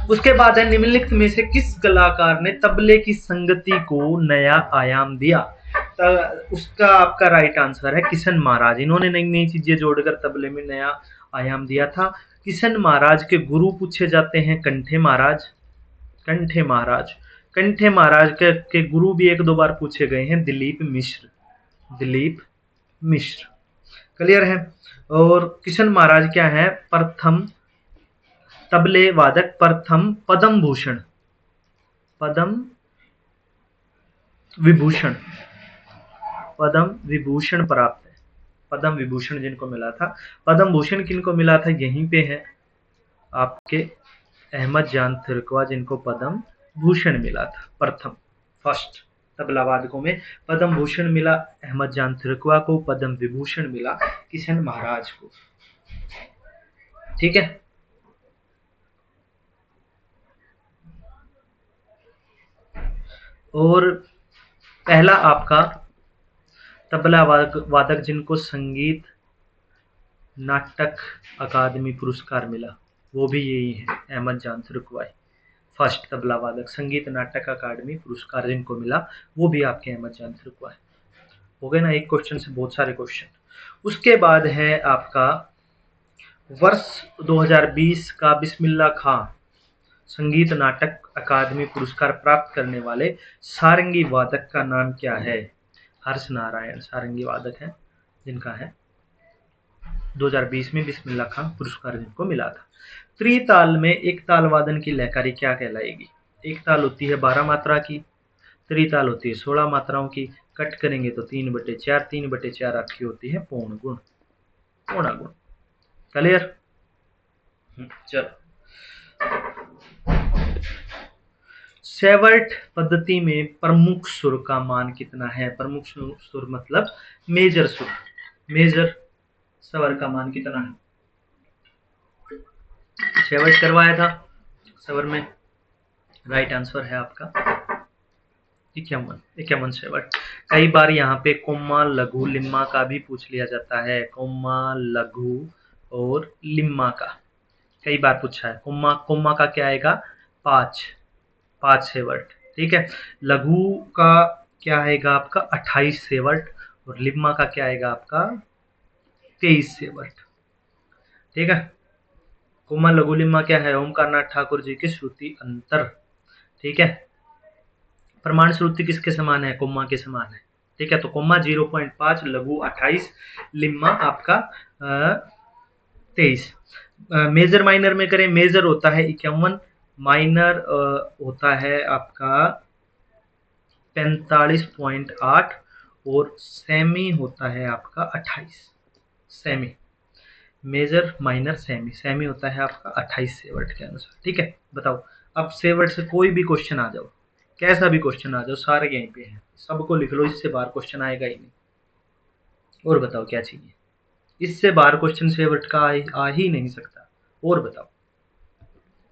उसके बाद है, निम्नलिखित में से किस कलाकार ने तबले की संगति को नया आयाम दिया? उसका आपका राइट आंसर है किशन महाराज। इन्होंने नई नई चीजें जोड़कर तबले में नया आयाम दिया था। किशन महाराज के गुरु पूछे जाते हैं कंठे महाराज, कंठे महाराज। कंठे महाराज के गुरु भी एक दो बार पूछे गए हैं, दिलीप मिश्र, दिलीप मिश्र। क्लियर है। और किशन महाराज क्या है? प्रथम तबले वादक, प्रथम पद्म भूषण, पद्म विभूषण, पद्म विभूषण प्राप्त है, पद्म विभूषण जिनको मिला था। पद्म भूषण किनको मिला था? यहीं पे है आपके अहमद जान थिरकवा, जिनको पद्म भूषण मिला था, प्रथम फर्स्ट तबला वादकों में पद्म भूषण मिला अहमद जान थिरकवा को, पद्म विभूषण मिला किशन महाराज को। ठीक है, और पहला आपका तबला वादक जिनको संगीत नाटक अकादमी पुरस्कार मिला, वो भी यही है, अहमद जान थिरकवा। फर्स्ट तबला वादक संगीत नाटक अकादमी पुरस्कार जिनको मिला, वो भी आपके अहमद जान थिरकवा है। हो गए ना, एक क्वेश्चन से बहुत सारे क्वेश्चन। उसके बाद है आपका वर्ष 2020 का बिस्मिल्लाह खां संगीत नाटक अकादमी पुरस्कार प्राप्त करने वाले सारंगी वादक का नाम क्या है? हर्ष नारायण सारंगी वादक है, जिनका है 2020 में बिस्मिल्लाह खां पुरस्कार जिनको मिला था। त्रिताल में एक ताल वादन की लहकारी क्या कहलाएगी? एक ताल होती है 12 मात्रा की, त्रिताल होती है 16 मात्राओं की, कट करेंगे तो 3/4, 3/4 आपकी होती है पौन गुण, पौना गुण। क्लियर। चलो, सेवर्ट पद्धति में प्रमुख सुर का मान कितना है? प्रमुख सुर मतलब मेजर सुर, मेजर स्वर का मान कितना है? सेवर्ट करवाया था स्वर में, राइट आंसर है आपका 51, 51 सेवर्ट। कई बार यहाँ पे कोम्मा लघु लिम्मा का भी पूछ लिया जाता है, कोम्मा लघु और लिम्मा का कई बार पूछा है। कोम्मा, कोम्मा का क्या आएगा? 5 सेवर्ट। ठीक है, लघु का क्या आएगा आपका? 28 सेवर्ट, और लिम्मा का क्या आएगा आपका? 23 सेवर्ट। ठीक है, कोम्मा लघु लिम्मा क्या है? ओमकारनाथ ठाकुर जी के श्रुति अंतर। ठीक है, प्रमाण श्रुति किसके समान है? कोम्मा के समान है। ठीक है, तो कोम्मा 0.5, लघु 28, लिम्मा आपका 23। मेजर माइनर में करें, मेजर होता है 51, माइनर होता है आपका 45.8, और सेमी होता है आपका 28। Semi, major minor semi, semi होता है आपका 28 सेवर्ट के अनुसार। ठीक है, बताओ अब सेवर्ट से कोई भी क्वेश्चन आ जाओ, कैसा भी क्वेश्चन आ जाओ, सारे यहीं पे हैं, सबको लिख लो, इससे बाहर क्वेश्चन आएगा ही नहीं। और बताओ क्या चाहिए, इससे बाहर क्वेश्चन सेवर्ट का आ ही नहीं सकता। और बताओ,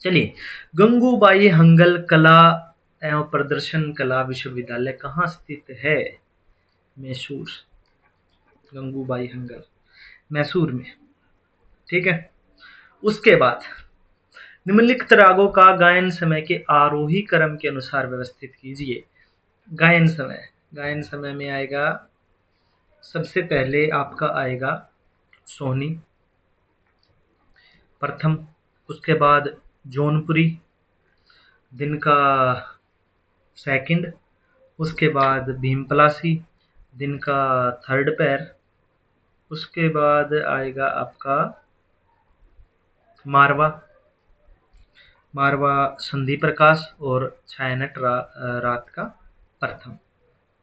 चलिए, गंगूबाई हंगल कला एवं प्रदर्शन कला विश्वविद्यालय कहाँ स्थित है? मैसूर, गंगूबाई हंगल मैसूर में। ठीक है, उसके बाद निम्नलिखित रागों का गायन समय के आरोही क्रम के अनुसार व्यवस्थित कीजिए। गायन समय, गायन समय में आएगा, सबसे पहले आपका आएगा सोनी प्रथम, उसके बाद जौनपुरी दिन का सेकंड, उसके बाद भीमपलासी दिन का थर्ड पैर, उसके बाद आएगा आपका मारवा, मारवा संधि प्रकाश और छायानट रात का प्रथम।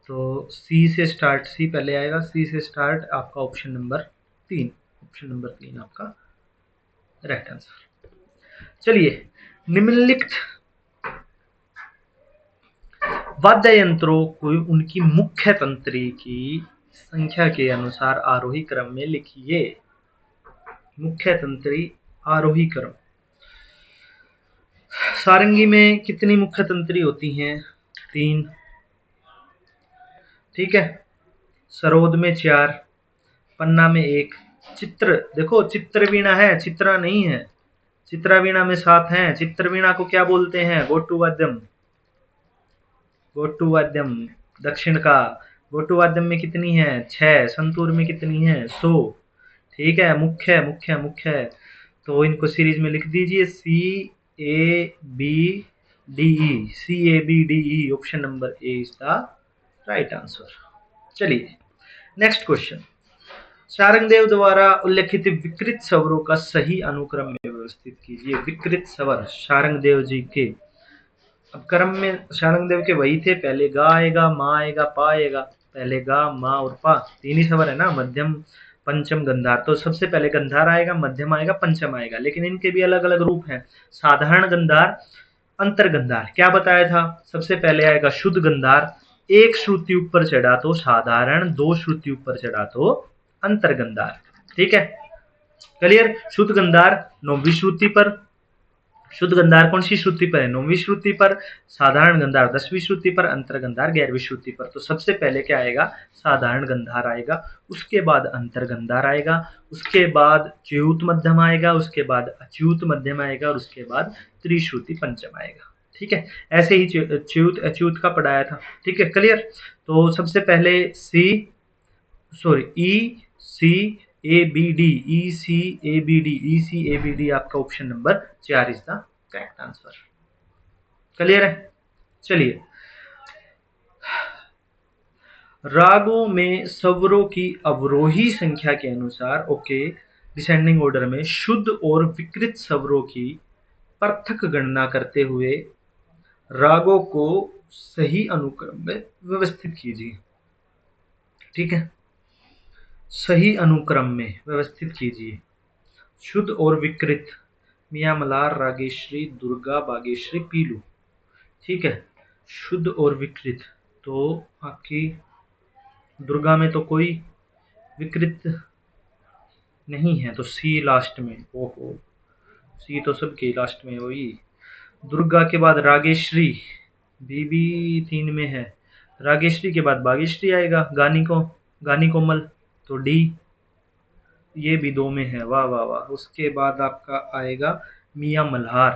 तो सी से स्टार्ट, सी पहले आएगा, सी से स्टार्ट आपका ऑप्शन नंबर 3, ऑप्शन नंबर 3 आपका राइट आंसर। चलिए, निम्नलिखित वाद्य यंत्रों को उनकी मुख्य तंत्री की संख्या के अनुसार आरोही क्रम में लिखिए। मुख्य तंत्री आरोही क्रम, सारंगी में कितनी मुख्य तंत्री होती हैं? 3। ठीक है, सरोद में 4, पन्ना में 1, चित्र, देखो चित्रवीणा है, चित्रा नहीं है, चित्रावीणा में 7 हैं। चित्रवीणा को क्या बोलते हैं? गोटुवाद्यम, गोटुवाद्यम दक्षिण का। गोटुवाद्यम में कितनी है? 6। संतूर में कितनी है? 100। ठीक है, मुख्य मुख्य मुख्य, तो इनको सीरीज में लिख दीजिए, CABDE, CABDE, option number A is the right answer. चलिए, नेक्स्ट क्वेश्चन, शारंगदेव द्वारा उल्लेखित विकृत स्वरों का सही अनुक्रम में व्यवस्थित कीजिए। विकृत स्वर शारंगदेव जी के, अब क्रम में शारंगदेव के वही थे, पहले गा आएगा, मा आएगा, पा आएगा, पहले गा, मा और पा, 3 ही स्वर है ना, मध्यम पंचम गंधार। तो सबसे पहले गंधार आएगा, मध्यम आएगा, पंचम आएगा, लेकिन इनके भी अलग अलग रूप हैं, साधारण गंधार, अंतर गंधार। क्या बताया था? सबसे पहले आएगा शुद्ध गंधार, 1 श्रुति ऊपर चढ़ा तो साधारण, 2 श्रुति ऊपर चढ़ा तो अंतर गंधार। ठीक है, क्लियर? शुद्ध गंधार 9वीं श्रुति पर, शुद्ध गंधार कौन सी श्रुति पर है? 9वीं श्रुति पर, साधारण गंधार 10वीं श्रुति पर, अंतर गंधार 11वीं श्रुति पर। तो सबसे पहले क्या आएगा? साधारण गंधार आएगा, उसके बाद अंतर गंधार आएगा, उसके बाद च्युत मध्यम आएगा, उसके बाद अच्युत मध्यम आएगा, और उसके बाद त्रिश्रुति पंचम आएगा। ठीक है, ऐसे ही च्युत अच्युत का पढ़ाया था। ठीक है, क्लियर? तो सबसे पहले ECABD, ECABD आपका option number 4 is the correct answer. Clear है? चलिए, रागों में स्वरों की अवरोही संख्या के अनुसार, ओके, डिसेंडिंग ऑर्डर में शुद्ध और विकृत स्वरों की पृथक गणना करते हुए रागों को सही अनुक्रम में व्यवस्थित कीजिए। ठीक है, सही अनुक्रम में व्यवस्थित कीजिए। शुद्ध और विकृत, मियां मल्हार, रागेश्वरी, दुर्गा, बागेश्वरी, पीलू। ठीक है, शुद्ध और विकृत, तो आपकी दुर्गा में तो कोई विकृत नहीं है, तो सी लास्ट में, ओहो, सी तो सबके लास्ट में वही। दुर्गा के बाद रागेश्वरी, बीबी 3 में है, रागेश्वरी के बाद बागेश्वरी आएगा, गानी कोमल, तो डी, ये भी 2 में है, वाह वाह वाह। उसके बाद आपका आएगा मियां मल्हार,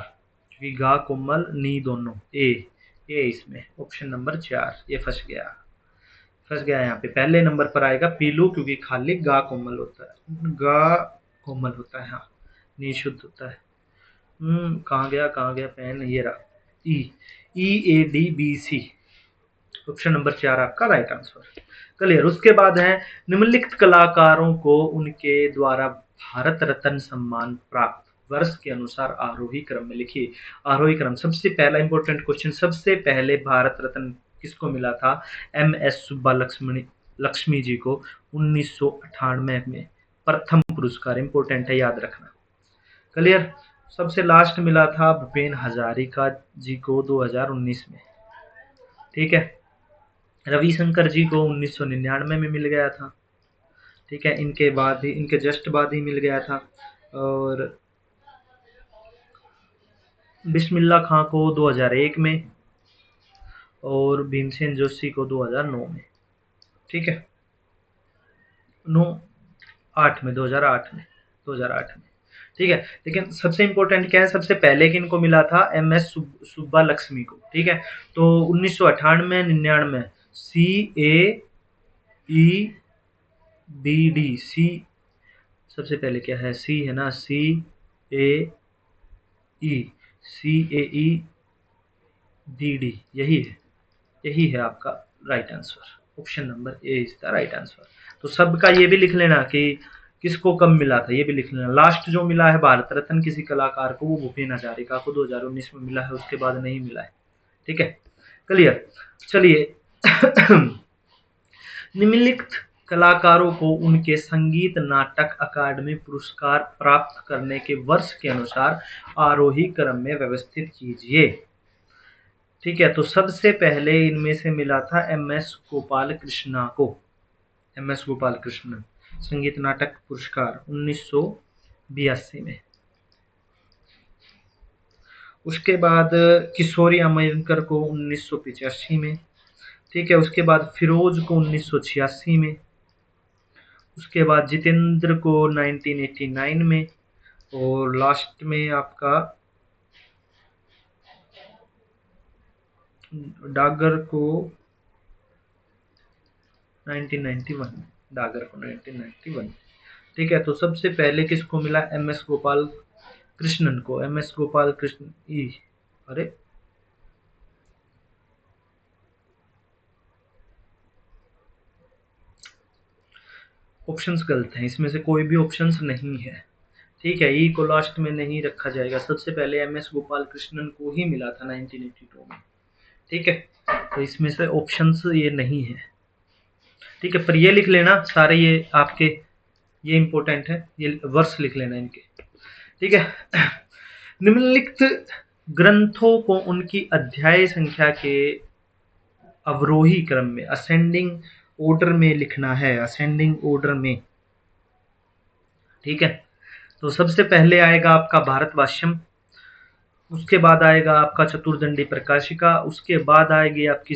क्योंकि गा कोमल नी दोनों, ए इसमें ऑप्शन नंबर 4, ये फंस गया यहाँ पे। पहले नंबर पर आएगा पीलू, क्योंकि खाली गा कोमल होता है, गा कोमल होता है, हाँ, नी शुद्ध होता है। कहाँ गया पेन, ये रहा, EADBC, ऑप्शन नंबर 4 आपका राइट आंसर। क्लियर? उसके बाद है, निम्नलिखित कलाकारों को उनके द्वारा भारत रत्न सम्मान प्राप्त वर्ष के अनुसार आरोही क्रम में लिखिए। आरोही क्रम, सबसे पहला इंपॉर्टेंट क्वेश्चन, सबसे पहले भारत रत्न किसको मिला था? MS सुब्बालक्ष्मी लक्ष्मी जी को 1998 में प्रथम पुरस्कार। इंपॉर्टेंट है, याद रखना। क्लियर। सबसे लास्ट मिला था भूपेन हजारिका जी को 2019 में। ठीक है। रविशंकर जी को 1999 में मिल गया था। ठीक है, इनके बाद ही, इनके जस्ट बाद ही मिल गया था। और बिस्मिल्लाह खां को 2001 में, और भीमसेन जोशी को 2009 में। ठीक है, 9 8 में, 2008 में। ठीक है, लेकिन सबसे इम्पोर्टेंट क्या है, सबसे पहले किनको मिला था, एम एस सुब्बा लक्ष्मी को। ठीक है, तो 1998 99 CAEBD, सी सबसे पहले क्या है, सी है ना, CAEBD, यही है आपका right answer. Option number A is the right answer. तो सबका ये भी लिख लेना कि किसको कब मिला था, ये भी लिख लेना। लास्ट जो मिला है भारत रत्न किसी कलाकार को, वो भूपेन हजारिका को 2019 में मिला है, उसके बाद नहीं मिला है। ठीक है, क्लियर। चलिए निम्नलिखित कलाकारों को उनके संगीत नाटक अकादमी पुरस्कार प्राप्त करने के वर्ष के अनुसार आरोही क्रम में व्यवस्थित कीजिए। ठीक है, तो सबसे पहले इनमें से मिला था MS गोपाल कृष्णा को। MS गोपाल कृष्णन संगीत नाटक पुरस्कार 1982 में। उसके बाद किशोरी अमयंकर को 1985 में। ठीक है, उसके बाद फिरोज को 1986 में। उसके बाद जितेंद्र को 1989 में। और लास्ट में आपका डागर को 1991, डागर को 1991। ठीक है, तो सबसे पहले किसको मिला, MS गोपाल कृष्णन को। MS गोपाल कृष्ण ई, अरे ऑप्शंस गलत हैं, इसमें से कोई भी ऑप्शंस नहीं है। ठीक है, ई को लास्ट में नहीं रखा जाएगा। सबसे पहले MS गोपाल कृष्णन को ही मिला था 1982 में। ठीक है, तो इसमें से ऑप्शंस ये नहीं है। ठीक है, पर ये लिख लेना सारे, ये आपके ये इंपॉर्टेंट है, ये वर्ष लिख लेना इनके। ठीक है, निम्नलिखित ग्रंथों को उनकी अध्याय संख्या के अवरोही क्रम में, असेंडिंग ऑर्डर में लिखना है, असेंडिंग ऑर्डर में। ठीक है, तो सबसे पहले आएगा आपका भारतभाष्यम, उसके बाद आएगा आपका चतुर्दंडी प्रकाशिका, उसके बाद आएगी आपकी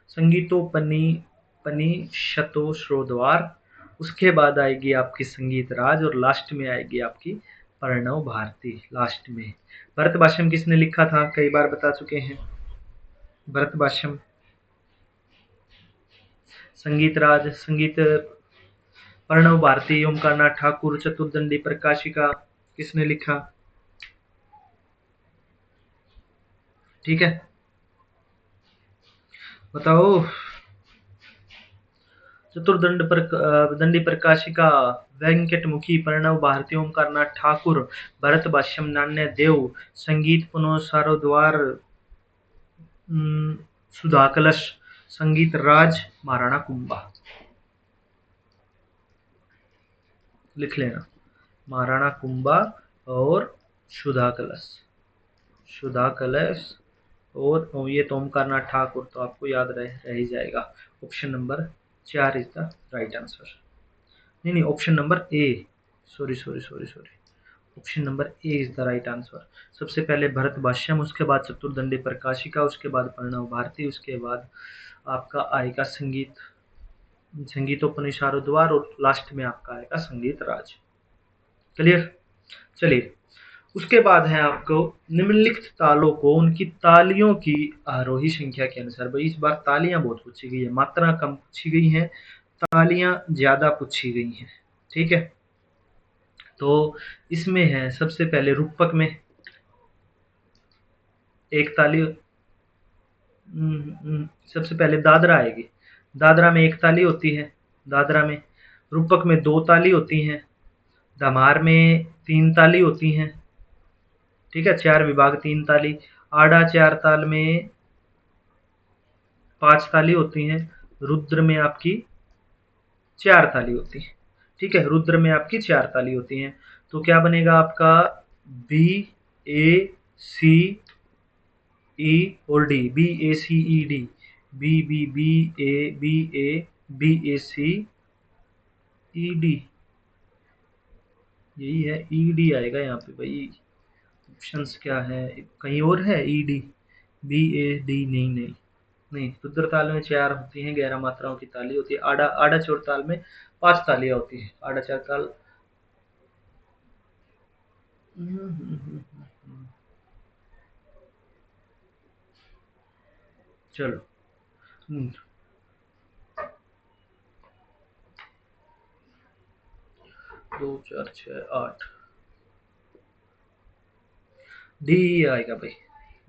संगीतोपनिषतो श्रोद्वार, उसके बाद आएगी आपकी संगीत राज, और लास्ट में आएगी आपकी प्रणव भारती लास्ट में। भरतभाष्यम किसने लिखा था, कई बार बता चुके हैं। भरतभाष्यम, संगीत राज, संगीत प्रणव भारती, ओमकारनाथ ठाकुर, चतुर्दंडी प्रकाशिका किसने लिखा। ठीक है, बताओ। दंडी प्रकाशिका वेंकटमुखी, प्रणव भारती, ओमकारनाथ ठाकुर, भरतभाष्यम नान्य देव, संगीत पुनसारोद्वार सुधाकलश, संगीत राज महाराणा कुंभा। लिख लेना, महाराणा कुंभा और सुधाकलश और ये तो ओमकारनाथ ठाकुर, तो आपको याद रह ही जाएगा। Option number 4 is the right answer. नहीं, option number A, sorry, option number A is the right answer. सबसे पहले भरतभाष्यम, उसके बाद चतुर्दंडी प्रकाशिका, उसके बाद प्रणव भारती, उसके बाद आपका आएगा संगीतोपनिषारोद्वार, और लास्ट में आपका आएगा संगीत राज। क्लियर। चलिए, उसके बाद है आपको निम्नलिखित तालों को उनकी तालियों की आरोही संख्या के अनुसार। भाई इस बार तालियां बहुत पूछी गई है, मात्रा कम पूछी गई है, तालियां ज्यादा पूछी गई हैं। ठीक है, तो इसमें है सबसे पहले रूपक में एक ताली, सबसे पहले दादरा आएगी। दादरा में एक ताली होती है, दादरा में। रूपक में 2 ताली होती हैं, धमार में 3 ताली होती हैं। ठीक है, 4 विभाग 3 ताली। आड़ा 4 ताल में 5 ताली होती हैं, रुद्र में आपकी 4 ताली होती है। ठीक है, रुद्र में आपकी 4 ताली होती हैं। तो क्या बनेगा आपका बी ए सी ई और D, B A C E D, B B B A B A C E D, यही है, ई डी आएगा यहाँ पे भाई। ऑप्शंस क्या है, कहीं और है E D, B A D, नहीं नहीं नहीं। रुद्र ताल में 4 होती हैं, 11 मात्राओं की ताली होती है। आड़ा आड़ा चौर ताल में 5 तालियां होती है। आड़ा चौर ताल चलो 2 4 6 8 डी आएगा भाई,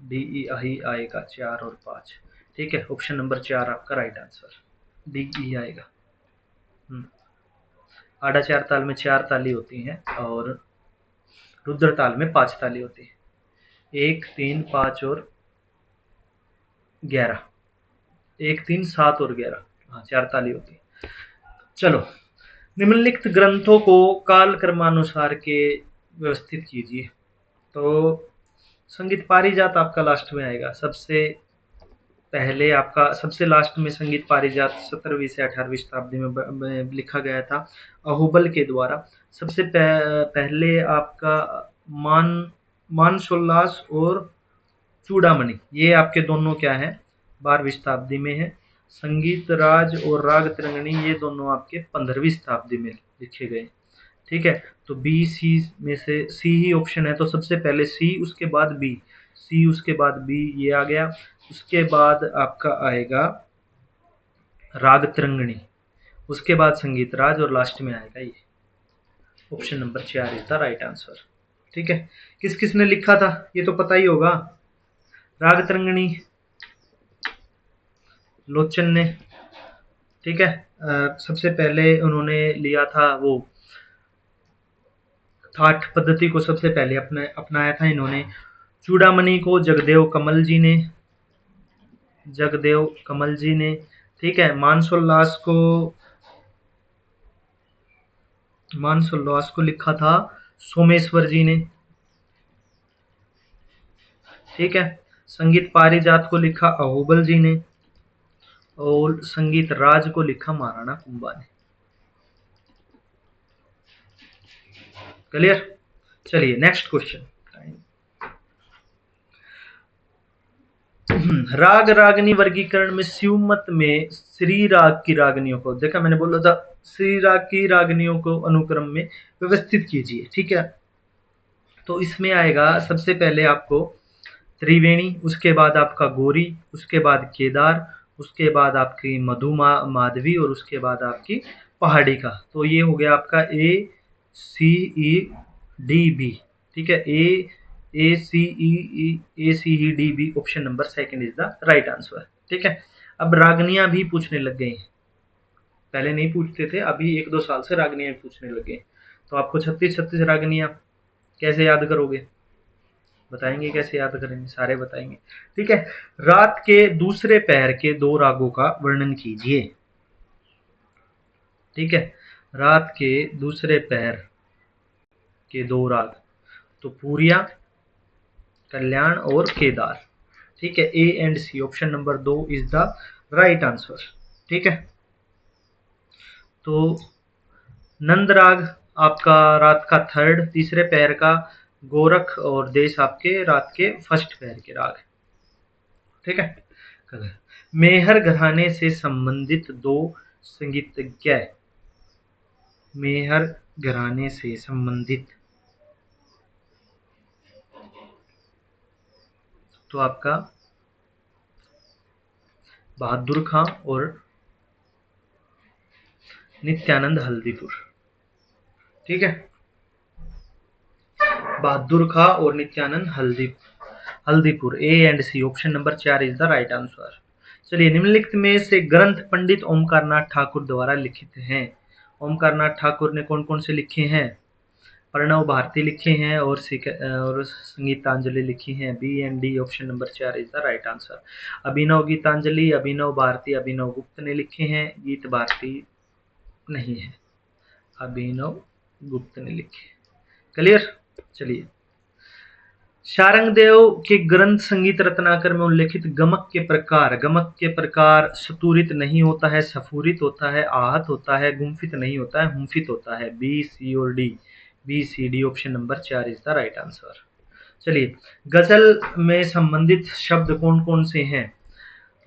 डी ही आएगा 4 और 5। ठीक है, ऑप्शन नंबर 4 आपका राइट आंसर, डी ई आएगा। आड़ा चार ताल में 4 ताली होती हैं और रुद्र ताल में 5 ताली होती है। 1 3 5 और 11, 1 3 7 और 11, हाँ 4 ताली होती है। चलो, निम्नलिखित ग्रंथों को काल क्रमानुसार के व्यवस्थित कीजिए। तो संगीत पारिजात आपका लास्ट में आएगा। सबसे पहले आपका सबसे लास्ट में संगीत पारिजात 17वीं से 18वीं शताब्दी में लिखा गया था अहोबल के द्वारा। सबसे पहले आपका मानसोल्लास और चूड़ामणि, ये आपके दोनों क्या है, 12वीं शताब्दी में है। संगीत राज और राग तिरंगनी, ये दोनों आपके 15वीं शताब्दी में लिखे गए। ठीक है, तो बी सी में से सी ही ऑप्शन है, तो सबसे पहले सी, उसके बाद बी, सी उसके बाद बी, ये आ गया। उसके बाद आपका आएगा राग तिरंगनी, उसके बाद संगीत राज और लास्ट में आएगा ये। Option number 4 is the right answer. ठीक है, किस किस ने लिखा था ये तो पता ही होगा। राग तिरंगनी लोचन ने, ठीक है, सबसे पहले उन्होंने लिया था वो ठाठ पद्धति को सबसे पहले अपनाया था इन्होंने। चूड़ामणि को जगदेव कमल जी ने, ठीक है। मानसोल्लास को लिखा था सोमेश्वर जी ने, ठीक है। संगीत पारिजात को लिखा अहोबल जी ने और संगीत राज को लिखा महाराणा कुंभा ने। क्लियर? चलिए नेक्स्ट क्वेश्चन। राग रागनी वर्गीकरण में शिवमत में श्री राग की रागनियों को, देखा मैंने बोला था श्री राग की रागनियों को अनुक्रम में व्यवस्थित कीजिए। ठीक है, तो इसमें आएगा सबसे पहले आपको त्रिवेणी, उसके बाद आपका गौरी, उसके बाद केदार, उसके बाद आपकी मधुमा माधवी और उसके बाद आपकी पहाड़ी का। तो ये हो गया आपका ए सी ई डी बी। ठीक है, A C E D B, option number 2 is the right answer. ठीक है, अब रागनियां भी पूछने लग गए हैं, पहले नहीं पूछते थे, अभी 1-2 साल से रागनियां पूछने लगे। तो आपको 36 रागनियां कैसे याद करोगे, बताएंगे कैसे याद करेंगे, सारे बताएंगे। ठीक है, रात के दूसरे पहर के 2 रागों का वर्णन कीजिए। ठीक है, रात के दूसरे पहर के 2 राग, तो पूरिया, कल्याण और केदार। ठीक है, A and C, option number 2 is the right answer. ठीक है, तो नंद राग आपका रात का तीसरे पैर का, गोरख और देश आपके रात के फर्स्ट पैर के राग। ठीक है, मेहर घराने से संबंधित 2 संगीतज्ञ, मेहर घराने से संबंधित, तो आपका बहादुर खां और नित्यानंद हल्दीपुर। ठीक है, बहादुर खां और Nityanand Haldipur, A and C, option number 4 is the right answer. चलिए, निम्नलिखित में से ग्रंथ पंडित ओमकार नाथ ठाकुर द्वारा लिखित हैं। ओमकार नाथ ठाकुर ने कौन कौन से लिखे हैं? प्रणव भारती लिखे हैं और संगीतांजलि लिखी हैं। B and D option number 4 is the right answer. Abhinav Geetanjali, Abhinav Bharati, Abhinav Gupt ने लिखे हैं। गीत भारती नहीं है, अभिनव गुप्त ने लिखे। क्लियर। चलिए, शारंगदेव के ग्रंथ संगीत रत्नाकर में उल्लेखित गमक के प्रकार सतुरित नहीं होता है, सफुरित होता है, आहत होता है, गुम्फित नहीं होता है, हुम्फित होता है। बी, सी और D. B, C, D option number 4 is the right answer. चलिए, गजल में संबंधित शब्द कौन कौन से हैं?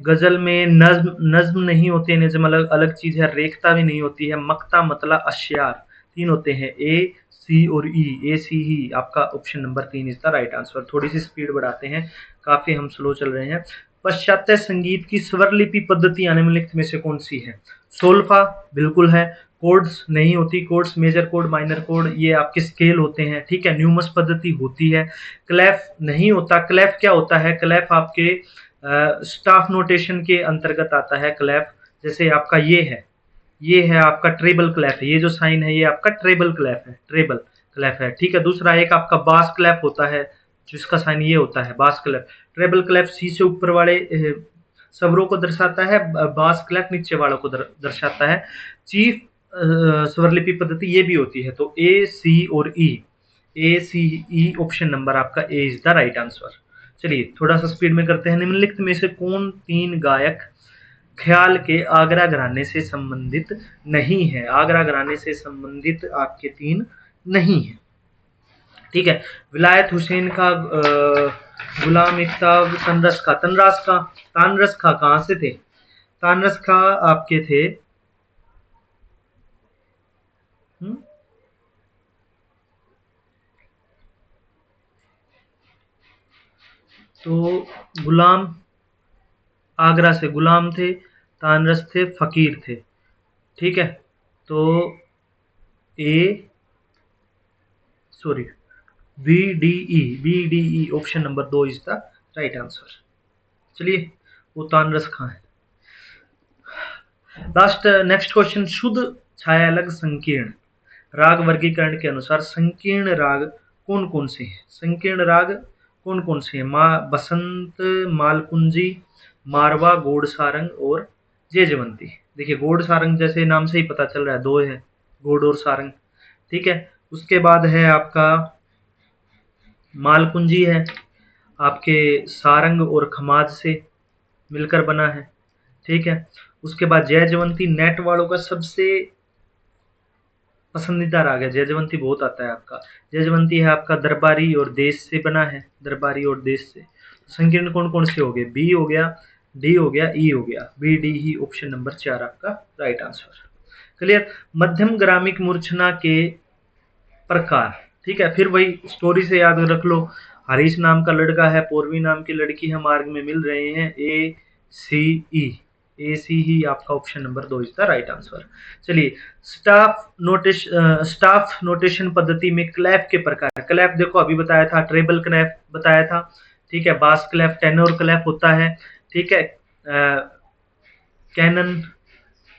गजल में नज्म नहीं होते, नज्म अलग अलग चीज है, रेखता भी नहीं होती है, मक्ता, मतला, अश्यार तीन होते हैं। ए, सी और ई। ए, सी ही आपका option number 3 is the right answer. थोड़ी सी स्पीड बढ़ाते हैं, काफी हम स्लो चल रहे हैं। पाश्चात्य संगीत की स्वरलिपि पद्धति निम्नलिखित में से कौन सी है? सोल्फा बिल्कुल है, कोड्स नहीं होती, codes major code, minor code ये आपके स्केल होते हैं, ठीक है। न्यूमस पद्धति होती है। क्लेफ नहीं होता। क्लेफ क्या होता है? क्लेफ आपके स्टाफ नोटेशन के अंतर्गत आता है क्लेफ। जैसे आपका ये है आपका ट्रेबल क्लेफ है, ये जो साइन है ये आपका ट्रेबल क्लेफ है, ट्रेबल क्लेफ है, ठीक है। दूसरा एक आपका बास क्लेफ होता है, जिसका साइन ये होता है बास क्लेफ। ट्रेबल क्लेफ सी से ऊपर वाले स्वरों को दर्शाता है, बास क्लेफ नीचे वालों को दर्शाता है। चीफ स्वरलिपि पद्धति ये भी होती है। तो ए, सी और ई। ए, सी, ई ऑप्शन नंबर आपका ए इज द राइट आंसर। चलिए, थोड़ा सा स्पीड में करते हैं। निम्नलिखित में से कौन 3 गायक ख्याल के आगरा घराने से संबंधित नहीं है? आगरा घराने से संबंधित आपके 3 नहीं है, ठीक है। विलायत हुसैन का, गुलाम इफ्ताब, तानरस खा कहां से थे? तानरस खा आपके थे तो गुलाम आगरा से गुलाम थे, तानरस थे फकीर थे, ठीक है। तो B D E option number 2 is the right answer. चलिए, वो तानरस खां है। लास्ट नेक्स्ट क्वेश्चन, शुद्ध छायालग संकीर्ण राग वर्गीकरण के अनुसार संकीर्ण राग कौन कौन से हैं? संकीर्ण राग कौन कौन से हैं? बसंत, मालकुंजी, मारवा, गोड सारंग और जयजवंती। देखिए, गोड सारंग जैसे नाम से ही पता चल रहा है, 2 है, गोड और सारंग, ठीक है। उसके बाद है आपका मालकुंजी है, आपके सारंग और खमाज से मिलकर बना है, ठीक है। उसके बाद जयजवंती नेट वालों का सबसे पसंदीदा राग है, जयजवंती बहुत आता है आपका। जयजवंती है आपका दरबारी और देश से बना है, दरबारी और देश से। संकीर्ण कौन कौन से हो गए? बी हो गया, डी हो गया, ई हो गया। बी, डी ही ऑप्शन नंबर 4 आपका राइट आंसर। क्लियर। मध्यम ग्रामिक मूर्छना के प्रकार, ठीक है। फिर वही स्टोरी से याद रख लो। हरीश नाम का लड़का है, पूर्वी नाम की लड़की है, मार्ग में मिल रहे हैं। ए, सी, ई। ए, सी ही आपका option number 2 is the right answer. चलिए, स्टाफ नोटेशन पद्धति में क्लैप के प्रकार। क्लैप देखो अभी बताया था, ट्रेबल क्लैप बताया था, ठीक है। बास क्लैप, टेनोर क्लैप होता है, ठीक है। कैनन,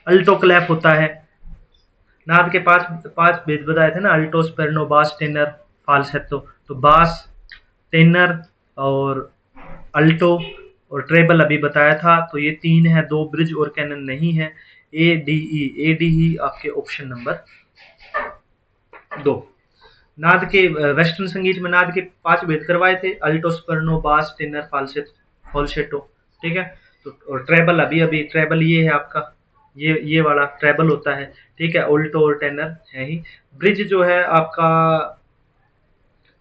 अल्टो क्लैप होता है। नाद के 5 भेद बताए थे ना, अल्टो, स्पेरनो, बास, टेनर, फाल्सेट्टो। तो बास, टेनर और अल्टो और ट्रेबल अभी बताया था। तो ये 3 है, 2 ब्रिज और कैनन नहीं है। ए, डी, ई। ए, डी, ई आपके ऑप्शन नंबर 2। नाद के वेस्टर्न संगीत में नाद के 5 भेद करवाए थे, अल्टो, स्पेरनो, बास, टेनर, फाल्सेट्टो, ठीक है। तो और ट्रेबल अभी ट्रेबल ये है आपका, ये वाला ट्रेबल होता है, ठीक है। उल्टो और टेनर है ही। ब्रिज जो है आपका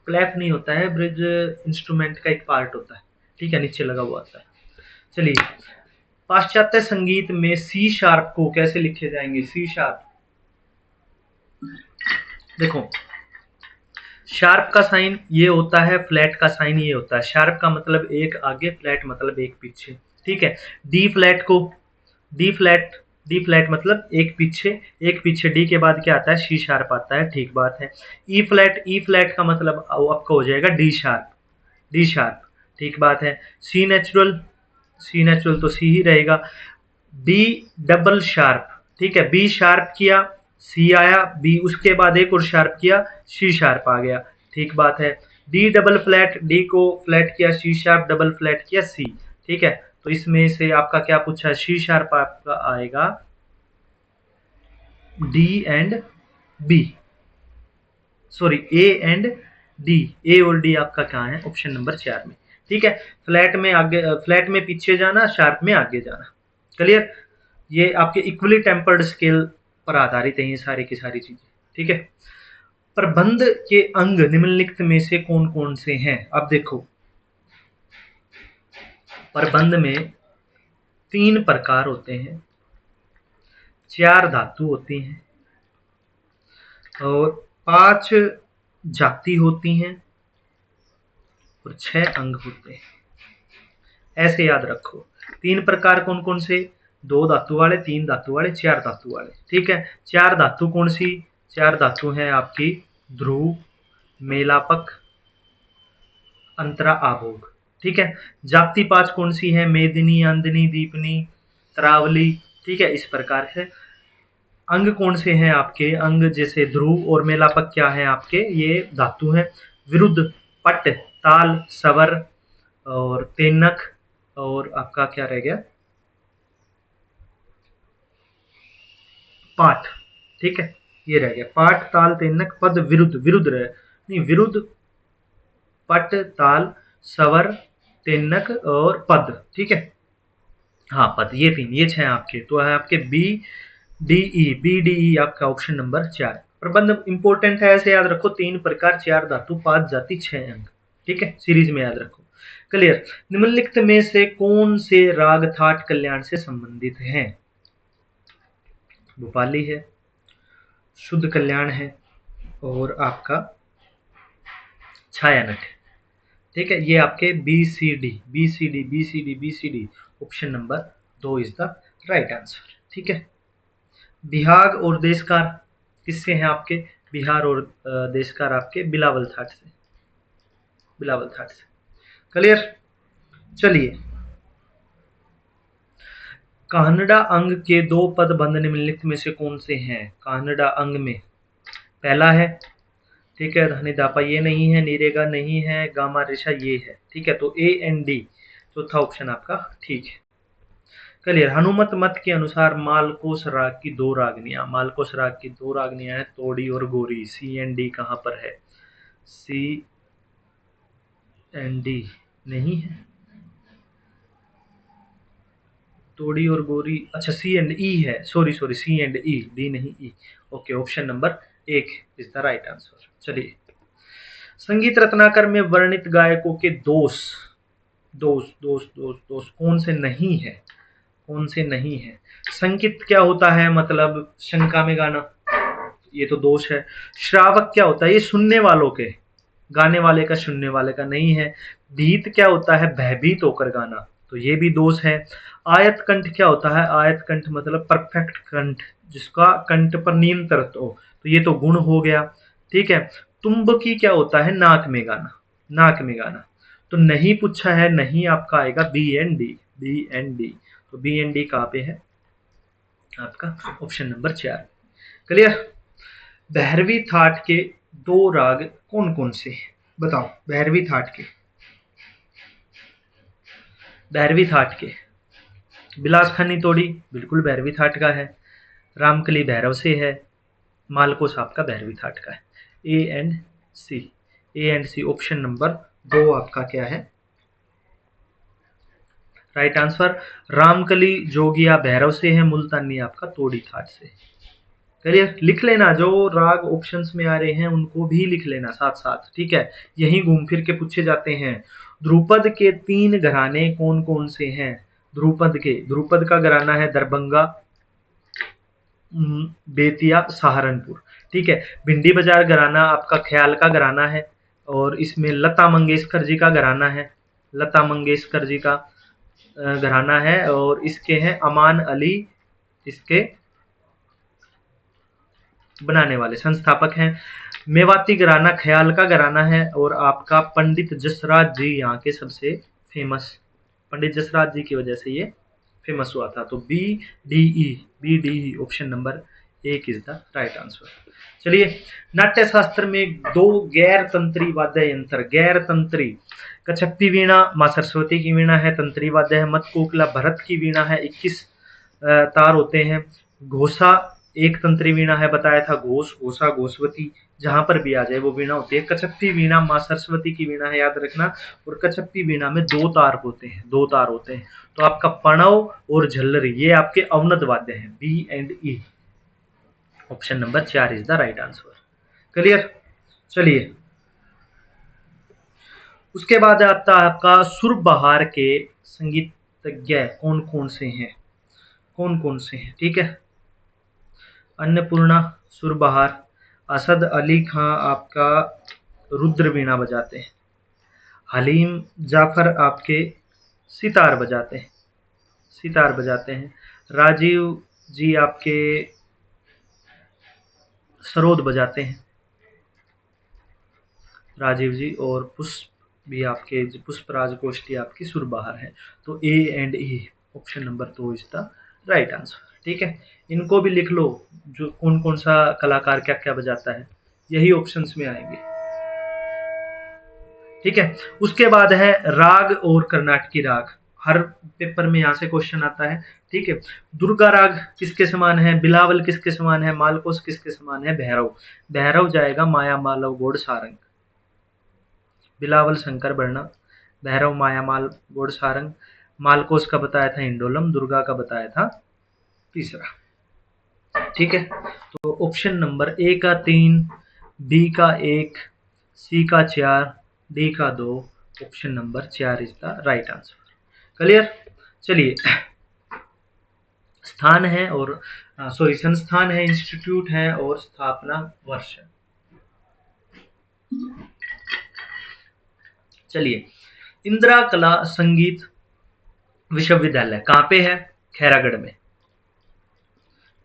क्लैप नहीं होता है, ब्रिज इंस्ट्रूमेंट का एक पार्ट होता है, ठीक है, नीचे लगा हुआ होता है। चलिए, पाश्चात्य संगीत में सी शार्प को कैसे लिखे जाएंगे? सी शार्प, देखो शार्प का साइन ये होता है, फ्लैट का साइन ये होता है। शार्प का मतलब एक आगे, फ्लैट मतलब एक पीछे, ठीक है। डी फ्लैट को, डी फ्लैट मतलब एक पीछे डी के बाद क्या आता है? सी शार्प आता है, ठीक बात है। ई फ्लैट का मतलब आपका हो जाएगा डी शार्प, ठीक बात है। सी नेचुरल तो सी ही रहेगा। बी डबल शार्प, ठीक है। बी शार्प किया, सी आया, बी उसके बाद एक और शार्प किया, सी शार्प आ गया, ठीक बात है। डी डबल फ्लैट, डी को फ्लैट किया, सी शार्प डबल फ्लैट किया, सी, ठीक है। तो इसमें से आपका क्या पूछा है, सी शार्प आपका आएगा D and B, sorry A and D, A और डी आपका कहाँ है, ऑप्शन नंबर 4 में, ठीक है। फ्लैट में आगे, फ्लैट में पीछे जाना, शार्प में आगे जाना, क्लियर। ये आपके इक्वली टेम्पर्ड स्केल पर आधारित है ये सारी की सारी चीजें, ठीक है। प्रबंध के अंग निम्नलिखित में से कौन कौन से हैं, अब देखो प्रबंध में 3 प्रकार होते हैं, 4 धातु होती हैं और 5 जाति होती हैं और 6 अंग होते हैं। ऐसे याद रखो, 3 प्रकार कौन कौन से, 2 धातु वाले, 3 धातु वाले, 4 धातु वाले, ठीक है। 4 धातु कौन सी, 4 धातु हैं आपकी ध्रुव, मेलापक, अंतरा, आभोग, ठीक है। जाति 5 कौन सी है, मेदिनी, अंदनी, दीपनी, तरावली, ठीक है, इस प्रकार से। अंग कौन से हैं आपके, अंग जैसे ध्रुव और मेलापक क्या है आपके, ये धातु है। विरुद्ध, पट, ताल, सवर और तेनक, और आपका क्या रह गया, पाठ, ठीक है, ये रह गया पाठ, ताल, तेनक, पद, विरुद्ध, विरुद्ध रहे नहीं, विरुद्ध, पट, ताल, सवर, तेनक और पद, ठीक है। हाँ पद, ये 3, ये 6 आपके, तो है आपके B D E, B D E आपका ऑप्शन नंबर 4। प्रबंध इंपॉर्टेंट है, ऐसे याद रखो, 3 प्रकार, 4 धातु, 5 जाति, 6 अंग, ठीक है, सीरीज में याद रखो, क्लियर। निम्नलिखित में से कौन से राग थाट कल्याण से संबंधित हैं, भोपाली है, शुद्ध कल्याण है और आपका छायानट है, ठीक है। ये आपके B C D, B C D, B C D, B C D, option number 2 is the right answer, ठीक है। बिहाग और देशकार किससे हैं आपके, बिहार और देशकार आपके बिलावल थाट से, बिलावल थाट से, क्लियर। चलिए, कानडा अंग के 2 पद बंध निम्नलिखित में से कौन से हैं, कानडा अंग में पहला है, ठीक है, धनिदापा ये नहीं है, निरेगा नहीं है, गामा रेशा ये है, ठीक है। तो ए एंड डी चौथा ऑप्शन आपका ठीक है, क्लियर। हनुमत मत के अनुसार मालकोस राग की 2 रागनियां, मालकोस राग की 2 रागनियां हैं तोड़ी और गोरी, सी एंड डी कहां पर है, सी एंड डी नहीं है, तोड़ी और गोरी, अच्छा सी एंड ई है, sorry sorry, C and E, D नहीं E, okay, option number 1 is the right answer. चलिए, संगीत रत्नाकर में वर्णित गायकों के दोष, दोष दोष दोष दोष कौन से नहीं है, कौन से नहीं है। संगीत क्या होता है, मतलब शंका में गाना, ये तो दोष है। श्रावक क्या होता है, ये सुनने वालों के, गाने वाले का सुनने वाले का नहीं है। भीत क्या होता है, भयभीत होकर गाना, तो ये भी दोष है। आयत कंठ क्या होता है, आयत कंठ मतलब परफेक्ट कंठ, जिसका कंठ पर नियंत्रित हो, तो ये तो गुण हो गया, ठीक है। तुम्बकी क्या होता है, नाक में गाना, नाक में गाना, तो नहीं पूछा है, नहीं आपका आएगा B and D, B and D, तो बी एंड डी कहाँ पे है आपका, ऑप्शन नंबर 4, क्लियर। भैरवी थाट के 2 राग कौन कौन से हैं, बताओ, भैरवी थाट के, भैरवी थाट के, बिलास खानी तोड़ी बिल्कुल भैरवी थाट का है, रामकली भैरव से है, मालकोस आपका भैरवी थाट का है, A and C, A and C, option number 2 आपका क्या है राइट आंसर। रामकली जोगिया भैरव से है, मुल्तानी आपका तोड़ी थाट से, चलिए लिख लेना, जो राग ऑप्शंस में आ रहे हैं उनको भी लिख लेना साथ साथ, ठीक है, यही घूम फिर के पूछे जाते हैं। ध्रुपद के 3 घराने कौन कौन से हैं, ध्रुपद के, ध्रुपद का घराना है दरभंगा, बेतिया, सहारनपुर, ठीक है। भिंडी बाजार घराना आपका ख्याल का घराना है और इसमें लता मंगेशकर जी का घराना है, लता मंगेशकर जी का घराना है, और इसके हैं अमान अली, इसके बनाने वाले संस्थापक हैं। मेवाती घराना ख्याल का घराना है और आपका पंडित जसराज जी यहाँ के सबसे फेमस, पंडित जसराज जी की वजह से ये फेमस हुआ था, तो B D E, B D E option number एक इज द राइट आंसर। चलिए, नाट्य शास्त्र में दो गैर तंत्री वाद्य यंत्र, गैर तंत्री, कच्छपी वीणा माँ सरस्वती की वीणा है, तंत्री वाद्य है, मत कोकिला भरत की वीणा है, 21 तार होते हैं। घोषा एक तंत्री वीणा है, बताया था, घोष, घोषा, घोषवती, जहां पर भी आ जाए वो वीणा होती है। कच्छपी वीणा माँ सरस्वती की वीणा है, याद रखना। और कच्छपी वीणा में दो तार होते हैं, दो तार होते हैं। तो आपका प्रणव और झल्लरी ये आपके अवनद वाद्य हैं, B and E. Option number 4 is the right answer. Clear? चलिए, उसके बाद आता है आपका सुर बहार के संगीतज्ञ कौन कौन से हैं, कौन कौन से हैं, ठीक है। अन्नपूर्णा सुर बहार, असद अली खां आपका रुद्र वीणा बजाते हैं, हलीम जाफर आपके सितार बजाते हैं, सितार बजाते हैं, राजीव जी आपके सरोद बजाते हैं, राजीव जी, और पुष्प भी आपके, पुष्पराज गोष्ठी आपकी सुरबहार है। तो A and E, option number 2 is the right answer, ठीक है। इनको भी लिख लो, जो कौन कौन सा कलाकार क्या क्या बजाता है, यही ऑप्शंस में आएंगे, ठीक है। उसके बाद है राग और कर्नाटकी राग, हर पेपर में यहाँ से क्वेश्चन आता है, ठीक है। दुर्गा राग किसके समान है, बिलावल किसके समान है, मालकोस किसके समान है, भैरव, भैरव जाएगा माया मालव गोड सारंग, बिलावल शंकर भरणा, भैरव मायामाल गोड सारंग, मालकोस का बताया था इंडोलम, दुर्गा का बताया था तीसरा, ठीक है। तो ऑप्शन नंबर ए का 3, बी का 1, सी का 4, डी का 2, option number 4 is the right answer. Clear? चलिए, स्थान है और सॉरी संस्थान है, इंस्टीट्यूट है, और स्थापना वर्ष है। चलिए, इंदिरा कला संगीत विश्वविद्यालय कहाँ पे है, खैरागढ़ में,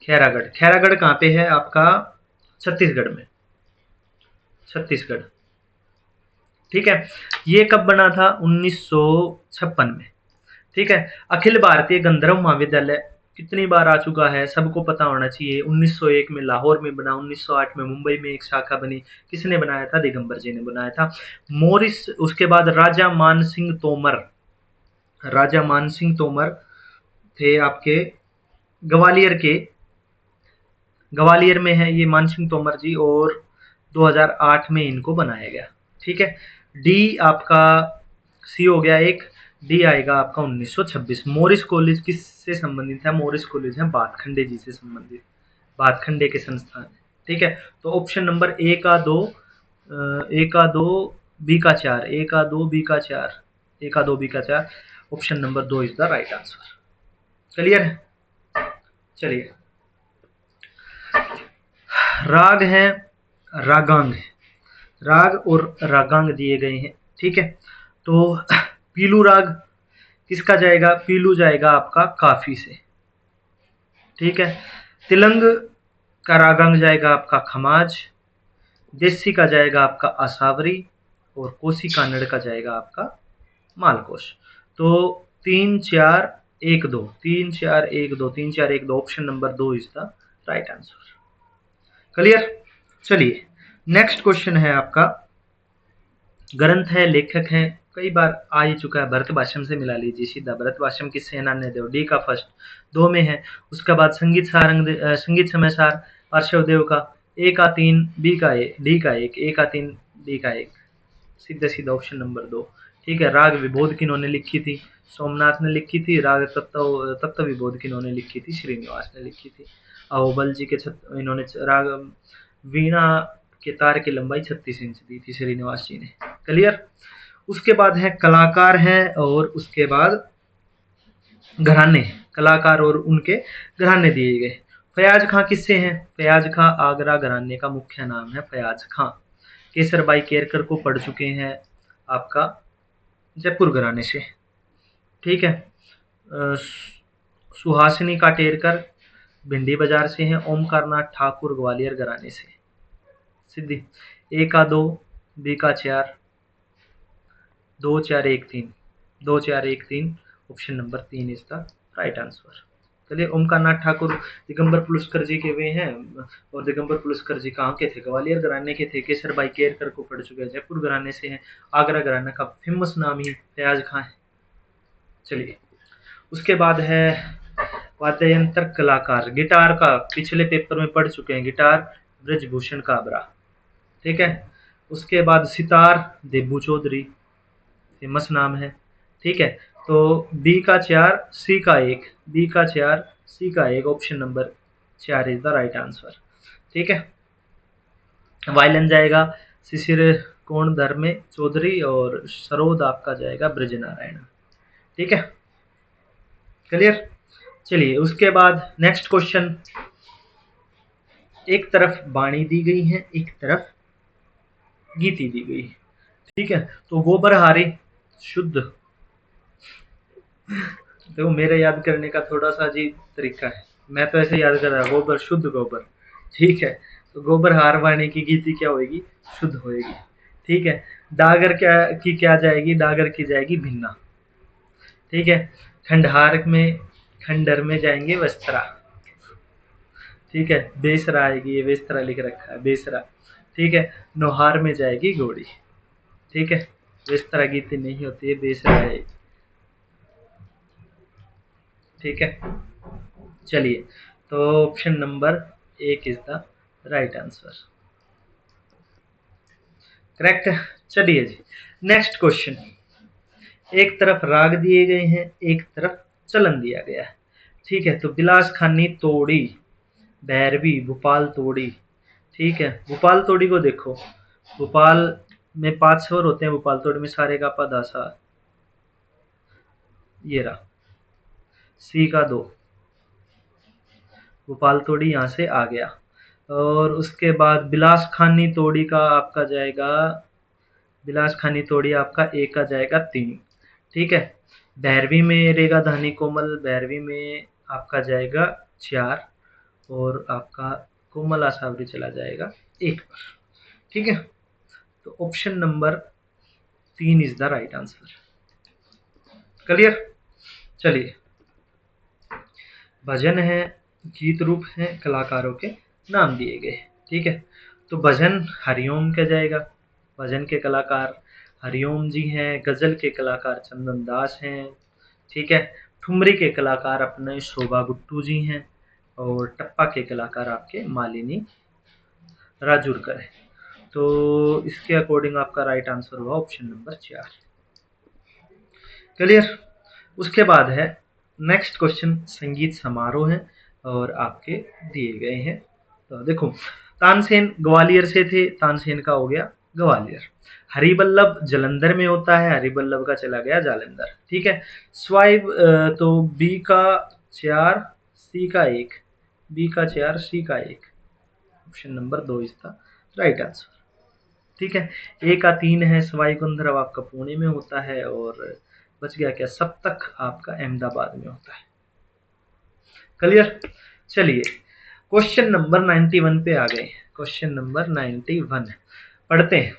खैरागढ़, खैरागढ़ कहाँ पे है आपका, छत्तीसगढ़ में, छत्तीसगढ़, ठीक है। ये कब बना था, 1956 में, ठीक है। अखिल भारतीय गंधर्व महाविद्यालय कितनी बार आ चुका है, सबको पता होना चाहिए। 1901 में लाहौर में बना, 1908 में मुंबई में एक शाखा बनी, किसने बनाया था, दिगंबर जी ने बनाया था। मोरिस, उसके बाद राजा मान सिंह तोमर, राजा मान सिंह तोमर थे आपके ग्वालियर के, ग्वालियर में है ये मानसिंह तोमर जी, और 2008 में इनको बनाया गया, ठीक है। डी आपका सी हो गया एक, डी आएगा आपका 1926। मोरिस कॉलेज किससे संबंधित है, मोरिस कॉलेज है भातखंडे जी से संबंधित, भातखंडे के संस्थान, ठीक है। तो ऑप्शन नंबर ए का 2, ए का 2, बी का 4, ए का 2, बी का 4, ए का 2, बी का 4, option number 2 is the right answer. Clear है? चलिए, राग है, रागांग है, राग और रागांग दिए गए हैं, ठीक है। तो पीलू राग किसका जाएगा, पीलू जाएगा आपका काफी से, ठीक है। तिलंग का रागांग जाएगा आपका खमाज, देसी का जाएगा आपका आसावरी, और कोसी कानड़ का जाएगा आपका मालकोस। तो 3 4 1 2, 3 4 1 2, 3 4 1 2, option number 2 is the right answer. Clear? चलिए, नेक्स्ट क्वेश्चन है आपका, ग्रंथ है, लेखक है, कई बार आ ही चुका है, भरत भाषम से मिला लीजिए सीधा, भरत भाषम की सेनान्य देव, डी का फर्स्ट 2 में है। उसके बाद संगीत सारंग, संगीत समय सार पार्श्व देव का, ए का 3, बी का 1, डी का 1, ए का 3, डी का 1, सीधा सीधा ऑप्शन नंबर 2, ठीक है। राग विबोध किन्होंने लिखी थी, सोमनाथ ने लिखी थी। राग तत्व विबोध किन्होंने लिखी थी, श्रीनिवास ने लिखी थी। अहोबल जी के इन्होंने राग वीणा के तार की लंबाई 36 इंच दी थी श्रीनिवास जी ने। क्लियर? उसके बाद है कलाकार हैं, और उसके बाद घराने, कलाकार और उनके घराने दिए गए। फयाज खां किससे हैं, फयाज खां आगरा घराने का मुख्य नाम है, फयाज खां। केसर बाई केरकर को पढ़ चुके हैं आपका जयपुर घराने से, ठीक है। सुहासिनी काटेरकर भिंडी बाजार से हैं। ओमकार नाथ ठाकुर ग्वालियर घराने से, सिद्धि। ए का 2, बी का 4, 2 4 1 3, 2 4 1 3, option number 3 is the right answer. चलिए, ओमकारनाथ ठाकुर दिगंबर पुलस्कर जी के वे हैं, और दिगंबर पुलस्कर जी कहाँ के थे? ग्वालियर घराने के थे। केसर भाई केरकर को पढ़ चुके हैं, जयपुर घराने से हैं। आगरा घराना का फेमस नाम ही फयाज खां है। चलिए, उसके बाद है वाद्य यंत्र कलाकार। गिटार का पिछले पेपर में पढ़ चुके हैं, गिटार ब्रजभूषण काबरा, ठीक है। उसके बाद सितार देबू चौधरी, फेमस नाम है, ठीक है। तो बी का 4 सी का 1, बी का 4 सी का 1, option number 4 is the right answer, ठीक है। वायलन जाएगा शिशिर कोण धर्मे चौधरी, और सरोद आपका जाएगा ब्रजनारायण, ठीक है, क्लियर। चलिए, उसके बाद नेक्स्ट क्वेश्चन। एक तरफ वाणी दी गई है, एक तरफ गीति दी गई, ठीक है। तो गोबर हारी शुद्ध, देखो मेरे याद करने का थोड़ा सा अजीब तरीका है, मैं तो ऐसे याद कर रहा हूँ, गोबर शुद्ध गोबर, ठीक है। तो गोबर हार वाणी की गीति क्या होगी? शुद्ध होएगी, ठीक है। डागर क्या जाएगी? डागर की जाएगी भिन्ना, ठीक है। खंडर में जाएंगे वस्त्रा, ठीक है। बेसरा आएगी, ये बेसरा लिख रखा है, बेसरा, ठीक है। नोहार में जाएगी घोड़ी, ठीक है। बेसरा गीति नहीं होती है, बेसरा आएगी, ठीक है। चलिए, तो option number 1 is the right answer, correct. चलिए जी, नेक्स्ट क्वेश्चन। एक तरफ राग दिए गए हैं, एक तरफ चलन दिया गया है, ठीक है। तो बिलास खानी तोड़ी, भैरवी, भोपाल तोड़ी, ठीक है। भोपाल तोड़ी को देखो, भोपाल में 5 स्वर होते हैं, भोपाल तोड़ी में सारे का पा धा सा, ये रहा, सी का 2, भोपाल तोड़ी यहाँ से आ गया। और उसके बाद बिलास खानी तोड़ी का आपका जाएगा, बिलास खानी तोड़ी आपका एक का जाएगा 3, ठीक है। भैरवी में रेगा धानी कोमल, भैरवी में आपका जाएगा 4, और आपका कोमल आसावरी चला जाएगा 1 पर, ठीक है। तो option number 3 is the right answer, clear. चलिए, भजन है, गीत रूप है, कलाकारों के नाम दिए गए, ठीक है। तो भजन हरिओम क्या जाएगा? भजन के कलाकार हरिओम जी हैं। गजल के कलाकार चंदन दास हैं, ठीक है। ठुमरी के कलाकार अपने शोभा गुट्टू जी हैं, और टप्पा के कलाकार आपके मालिनी राजूरकर है। तो इसके अकॉर्डिंग आपका राइट आंसर हुआ ऑप्शन नंबर 4, क्लियर। उसके बाद है नेक्स्ट क्वेश्चन, संगीत समारोह है, और आपके दिए गए हैं। तो देखो, तानसेन ग्वालियर से थे, तानसेन का हो गया ग्वालियर। हरिबल्लभ जलंधर में होता है, हरिबल्लभ का चला गया जालंधर, ठीक है। स्वाइब तो बी का 4 सी का 1, बी का 4 सी का 1, ऑप्शन नंबर 2 इसका राइट आंसर, ठीक है। ए का 3 है, सवाई कुंद्रव आपका पुणे में होता है, और बच गया क्या? सप्तक आपका अहमदाबाद में होता है, क्लियर। चलिए, क्वेश्चन नंबर 91 पे आ गए। क्वेश्चन नंबर 91 पढ़ते हैं।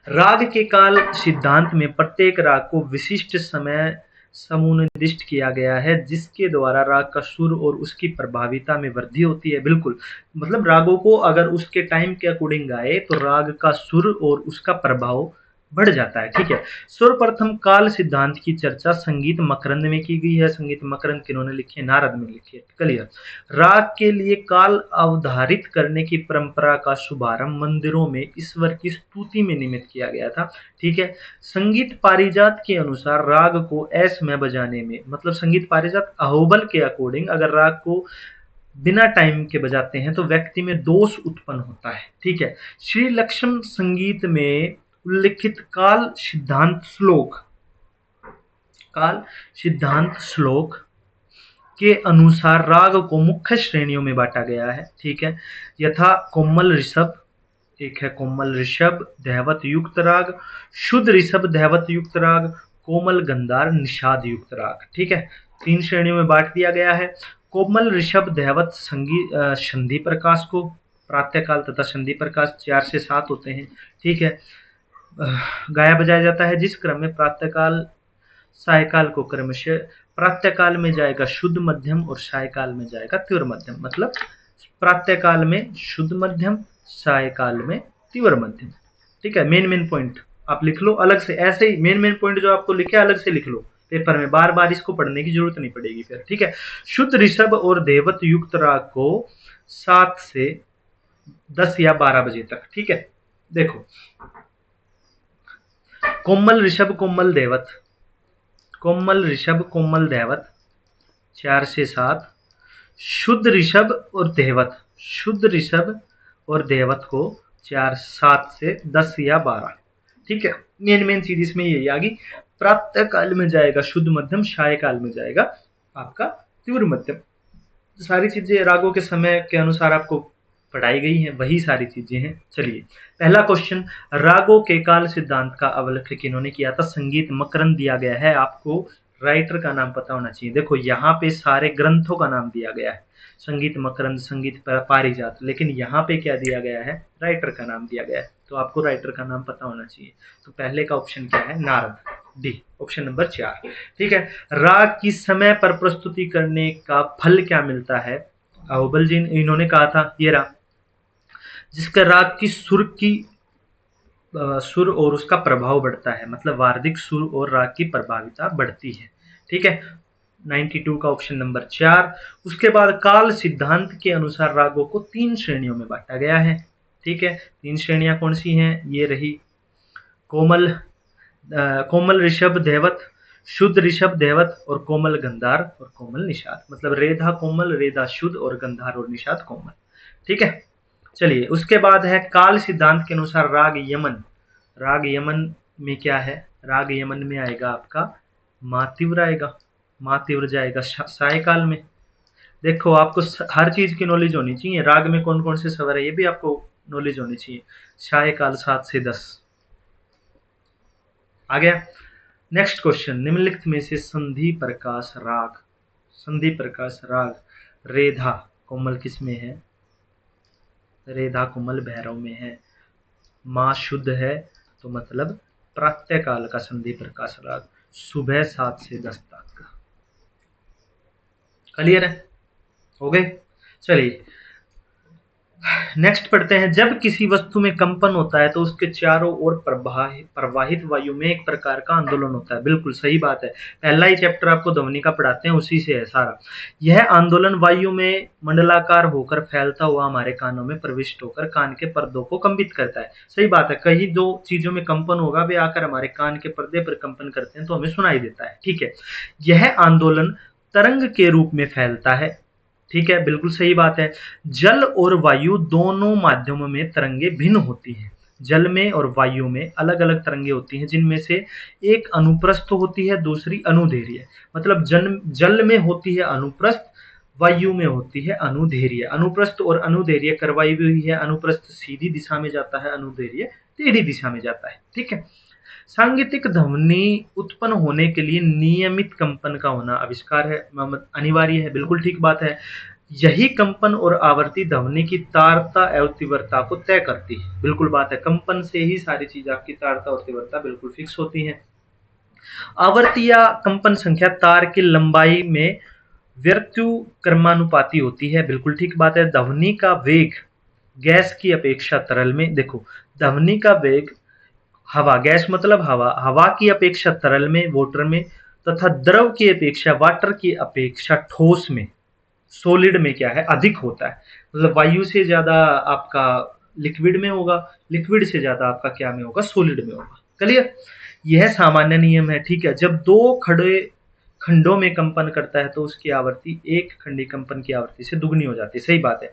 राग के काल सिद्धांत में प्रत्येक राग को विशिष्ट समय समूह निर्दिष्ट किया गया है, जिसके द्वारा राग का सुर और उसकी प्रभाविता में वृद्धि होती है। बिल्कुल, मतलब रागों को अगर उसके टाइम के अकॉर्डिंग गाए तो राग का सुर और उसका प्रभाव बढ़ जाता है, ठीक है। सर्वप्रथम काल सिद्धांत की चर्चा संगीत मकरंद में की गई है। संगीत मकरंद किन्होंने लिखी है? नारद में लिखी है, क्लियर। राग के लिए काल अवधारित करने की परंपरा का शुभारंभ मंदिरों में ईश्वर की स्तुति में निमित्त किया गया था, ठीक है। संगीत पारिजात के अनुसार राग को ऐस में बजाने में, मतलब संगीत पारिजात अहोबल के अकॉर्डिंग अगर राग को बिना टाइम के बजाते हैं तो व्यक्ति में दोष उत्पन्न होता है, ठीक है। श्री लक्ष्मण संगीत में उल्लिखित काल सिद्धांत श्लोक के अनुसार राग को मुख्य श्रेणियों में बांटा गया है, ठीक है। यथा कोमल ऋषभ, एक है कोमल ऋषभ दैवत युक्त राग, शुद्ध ऋषभ दैवत युक्त राग, कोमल गंधार निषाद युक्त राग, ठीक है। 3 श्रेणियों में बांट दिया गया है। कोमल ऋषभ दैवत संधि प्रकाश को, प्रातःकाल तथा संधि प्रकाश 4 से 7 होते हैं, ठीक है, गाया बजाया जाता है, जिस क्रम में प्रातःकाल सायकाल को क्रमशः प्रातःकाल में जाएगा शुद्ध मध्यम और सायकाल में जाएगा तीव्र मध्यम। मतलब प्रातःकाल में शुद्ध मध्यम, सायकाल में तीव्र मध्यम। ठीक है, मेन मेन पॉइंट आप लिख लो अलग से, ऐसे ही मेन मेन पॉइंट जो आपको लिखे अलग से लिख लो पेपर में, बार बार इसको पढ़ने की जरूरत नहीं पड़ेगी फिर। ठीक है, शुद्ध ऋषभ और देवत युक्त राग को 7 से 10 या 12 बजे तक। ठीक है, देखो कोमल ऋषभ कोमल देवत, कोमल ऋषभ कोमल देवत 4 से 7, शुद्ध ऋषभ और देवत, शुद्ध ऋषभ और देवत को 7 से 10 या 12। ठीक है, मेन मेन चीज इसमें यही आ गई। प्रातः काल में जाएगा शुद्ध मध्यम, साय काल में जाएगा आपका तीव्र मध्यम। सारी चीजें रागों के समय के अनुसार आपको पढ़ाई गई है, वही सारी चीजें हैं। चलिए पहला क्वेश्चन, रागों के काल सिद्धांत का अवलोकन किन्होंने किया था? संगीत मकरंद दिया गया है, आपको राइटर का नाम पता होना चाहिए। देखो यहाँ पे सारे ग्रंथों का नाम दिया गया है, संगीत मकरंद, संगीत पारिजात, लेकिन यहाँ पे क्या दिया गया है? राइटर का नाम दिया गया है, तो आपको राइटर का नाम पता होना चाहिए। तो पहले का ऑप्शन क्या है? Narad, D, option number 4। ठीक है, राग की समय पर प्रस्तुति करने का फल क्या मिलता है? अहोबल जी इन्होंने कहा था, ये रहा, जिसका राग की सुर और उसका प्रभाव बढ़ता है, मतलब वार्दिक सुर और राग की प्रभाविता बढ़ती है। ठीक है, 92 का ऑप्शन नंबर 4। उसके बाद काल सिद्धांत के अनुसार रागों को 3 श्रेणियों में बांटा गया है। ठीक है, 3 श्रेणियां कौन सी हैं? ये रही कोमल ऋषभ देवत, शुद्ध ऋषभ देवत और कोमल गंधार और कोमल निषाद। मतलब रेधा कोमल, रेधा शुद्ध और गंधार और निषाद कोमल। ठीक है, चलिए उसके बाद है काल सिद्धांत के अनुसार राग यमन। राग यमन में क्या है? राग यमन में आएगा आपका मातीव्र, आएगा मातीव्र जाएगा सायकाल में। देखो आपको हर चीज की नॉलेज होनी चाहिए, राग में कौन कौन से स्वर है ये भी आपको नॉलेज होनी चाहिए। सायकाल 7 से 10 आ गया। नेक्स्ट क्वेश्चन, निम्नलिखित में से संधि प्रकाश राग, संधि प्रकाश राग रेधा कोमल किस में है? रेधा कोमल भैरव में है। माँ शुद्ध है, तो मतलब प्रातः काल का संधि प्रकाश राग, सुबह 7 से 10 तक। क्लियर है? हो गए? चलिए नेक्स्ट पढ़ते हैं, जब किसी वस्तु में कंपन होता है तो उसके चारों ओर प्रवाहित वायु में एक प्रकार का आंदोलन होता है। बिल्कुल सही बात है, पहला ही चैप्टर आपको ध्वनि का पढ़ाते हैं, उसी से है सारा। यह आंदोलन वायु में मंडलाकार होकर फैलता हुआ हमारे कानों में प्रविष्ट होकर कान के पर्दों को कंपित करता है। सही बात है, कहीं दो चीजों में कंपन होगा, वे आकर हमारे कान के पर्दे पर कंपन करते हैं तो हमें सुनाई देता है। ठीक है, यह आंदोलन तरंग के रूप में फैलता है। ठीक है, बिल्कुल सही बात है। जल और वायु दोनों माध्यमों में तरंगे भिन्न होती हैं। जल में और वायु में अलग अलग तरंगे होती हैं, जिनमें से एक अनुप्रस्थ होती है, दूसरी अनुदैर्घ्य। मतलब जल में होती है अनुप्रस्थ, वायु में होती है अनुदैर्घ्य। अनुप्रस्थ और अनुदैर्घ्य करवाई हुई है, अनुप्रस्थ सीधी दिशा में जाता है, अनुदैर्घ्य टेढ़ी दिशा में जाता है। ठीक है, सांगीतिक ध्वनि उत्पन्न होने के लिए नियमित कंपन का होना आविष्कार है, अनिवार्य है। बिल्कुल ठीक बात है, यही कंपन और आवृत्ति ध्वनि की तारता एवं तीव्रता को तय करती है। बिल्कुल बात है, कंपन से ही सारी चीज आपकी तारता और तीव्रता बिल्कुल फिक्स होती है। आवृत्ति या कंपन संख्या तार की लंबाई में व्युत्क्रमानुपाती होती है। बिल्कुल ठीक बात है। ध्वनि का वेग गैस की अपेक्षा तरल में, देखो ध्वनि का वेग हवा, गैस मतलब हवा, हवा की अपेक्षा तरल में वाटर में, तथा द्रव की अपेक्षा वाटर की अपेक्षा ठोस में, सॉलिड में क्या है? अधिक होता है। मतलब वायु से ज्यादा आपका लिक्विड में होगा, लिक्विड से ज्यादा आपका क्या में होगा? सॉलिड में होगा। क्लियर? यह सामान्य नियम है। ठीक है, जब दो खड़े खंडों में कंपन करता है तो उसकी आवृत्ति एक खंडी कंपन की आवृत्ति से दुगनी हो जाती है। सही बात है,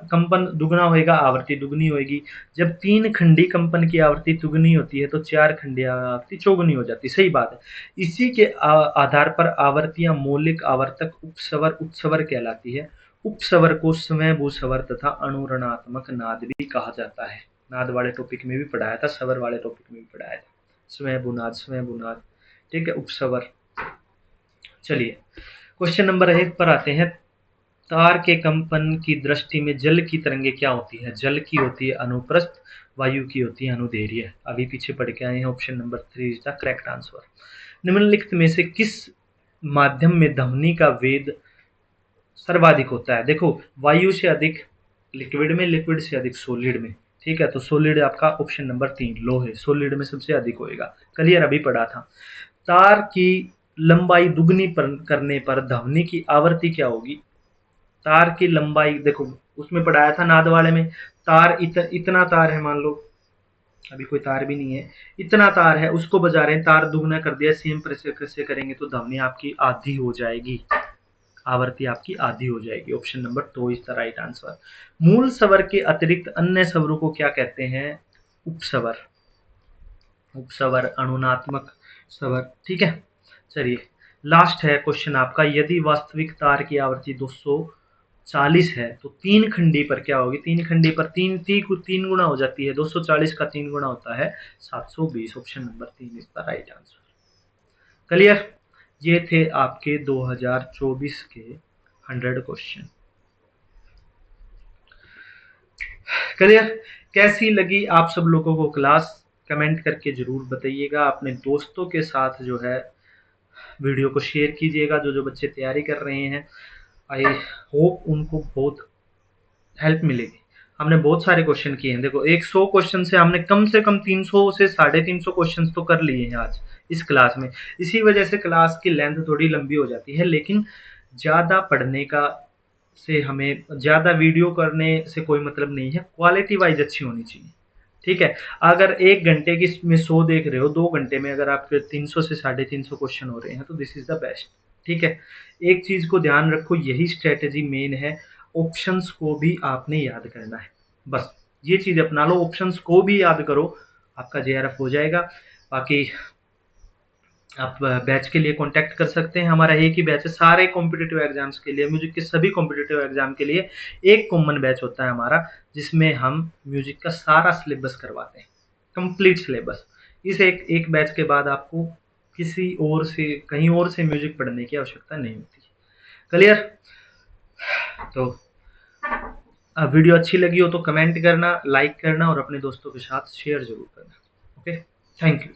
कंपन दुगना होएगा, आवृत्ति दुगनी होएगी। जब 3 खंडी कंपन की आवृत्ति दुगनी होती है तो 4 खंडी आवृत्ति चौगुनी हो जाती है। सही बात है। इसी के आधार पर आवर्तियां मौलिक, आवर्तक, उपस्वर, उत्स्वर कहलाती है। उपस्वर को स्वयंभू स्वर तथा अनुरणात्मक नाद भी कहा जाता है। नाद वाले टॉपिक में भी पढ़ाया था, स्वर वाले टॉपिक में भी पढ़ाया था, स्वयंभू नाद, स्वयंभू नाद। ठीक है, उपस्वर। चलिए क्वेश्चन नंबर 1 पर आते हैं। तार के कंपन की दृष्टि में जल की तरंगे क्या होती है? जल की होती है अनुप्रस्थ, वायु की होती है अनुदैर्घ्य। अभी पीछे पढ़ के आए हैं, option number 3 is the correct answer. निम्नलिखित में से किस माध्यम में ध्वनि का वेग सर्वाधिक होता है? देखो, वायु से अधिक लिक्विड में, लिक्विड से अधिक सॉलिड में। ठीक है, तो सॉलिड आपका ऑप्शन नंबर 3 लोहे, सॉलिड में सबसे अधिक होएगा। क्लियर, अभी पढ़ा था। तार की लंबाई दुगनी करने पर ध्वनि की आवृत्ति क्या होगी? तार की लंबाई, देखो उसमें पढ़ाया था नाद वाले में, तार इतना तार है, मान लो अभी कोई तार भी नहीं है, इतना तार है, उसको बजा रहे हैं, तार दुगना कर दिया, सेम प्रेशर से करेंगे तो ध्वनि आपकी आधी हो जाएगी, आवृत्ति आपकी आधी हो जाएगी। Option number 2 is the right answer. मूल स्वर के अतिरिक्त अन्य स्वरों को क्या कहते हैं? उपस्वर, उपस्वर, अनुनात्मक स्वर। ठीक है, चलिए लास्ट है क्वेश्चन आपका, यदि वास्तविक तार की आवृत्ति 240 है तो तीन खंडी पर क्या होगी? तीन खंडी पर तीन गुना हो जाती है, 240 का 3 गुना होता है 720। Option number 3 is the right answer. Clear, ये थे आपके 2024 के 100 क्वेश्चन। क्लियर, कैसी लगी आप सब लोगों को क्लास? कमेंट करके जरूर बताइएगा। अपने दोस्तों के साथ जो है वीडियो को शेयर कीजिएगा, जो बच्चे तैयारी कर रहे हैं। आई होप उनको बहुत हेल्प मिलेगी। हमने बहुत सारे क्वेश्चन किए हैं, देखो 100 क्वेश्चन से कम 300 से 350 क्वेश्चन तो कर लिए हैं आज इस क्लास में। इसी वजह से क्लास की लेंथ थोड़ी लंबी हो जाती है, लेकिन ज़्यादा पढ़ने का से हमें ज़्यादा वीडियो करने से कोई मतलब नहीं है, क्वालिटी वाइज अच्छी होनी चाहिए। ठीक है, अगर 1 घंटे की में 100 देख रहे हो, 2 घंटे में अगर आपके 300 से 350 क्वेश्चन हो रहे हैं तो दिस इज द बेस्ट। ठीक है, एक चीज़ को ध्यान रखो, यही स्ट्रेटेजी मेन है, ऑप्शंस को भी आपने याद करना है, बस ये चीज़ अपना लो, ऑप्शंस को भी याद करो, आपका जेआरएफ हो जाएगा। बाकी आप बैच के लिए कांटेक्ट कर सकते हैं, हमारा एक ही बैच है सारे कॉम्पिटिटिव एग्जाम्स के लिए, म्यूजिक के सभी कॉम्पिटिटिव एग्जाम के लिए एक कॉमन बैच होता है हमारा, जिसमें हम म्यूजिक का सारा सिलेबस करवाते हैं, कंप्लीट सिलेबस। इस एक बैच के बाद आपको किसी और से कहीं और से म्यूजिक पढ़ने की आवश्यकता नहीं होती। क्लियर, तो वीडियो अच्छी लगी हो तो कमेंट करना, लाइक करना और अपने दोस्तों के साथ शेयर जरूर करना। Okay, thank you.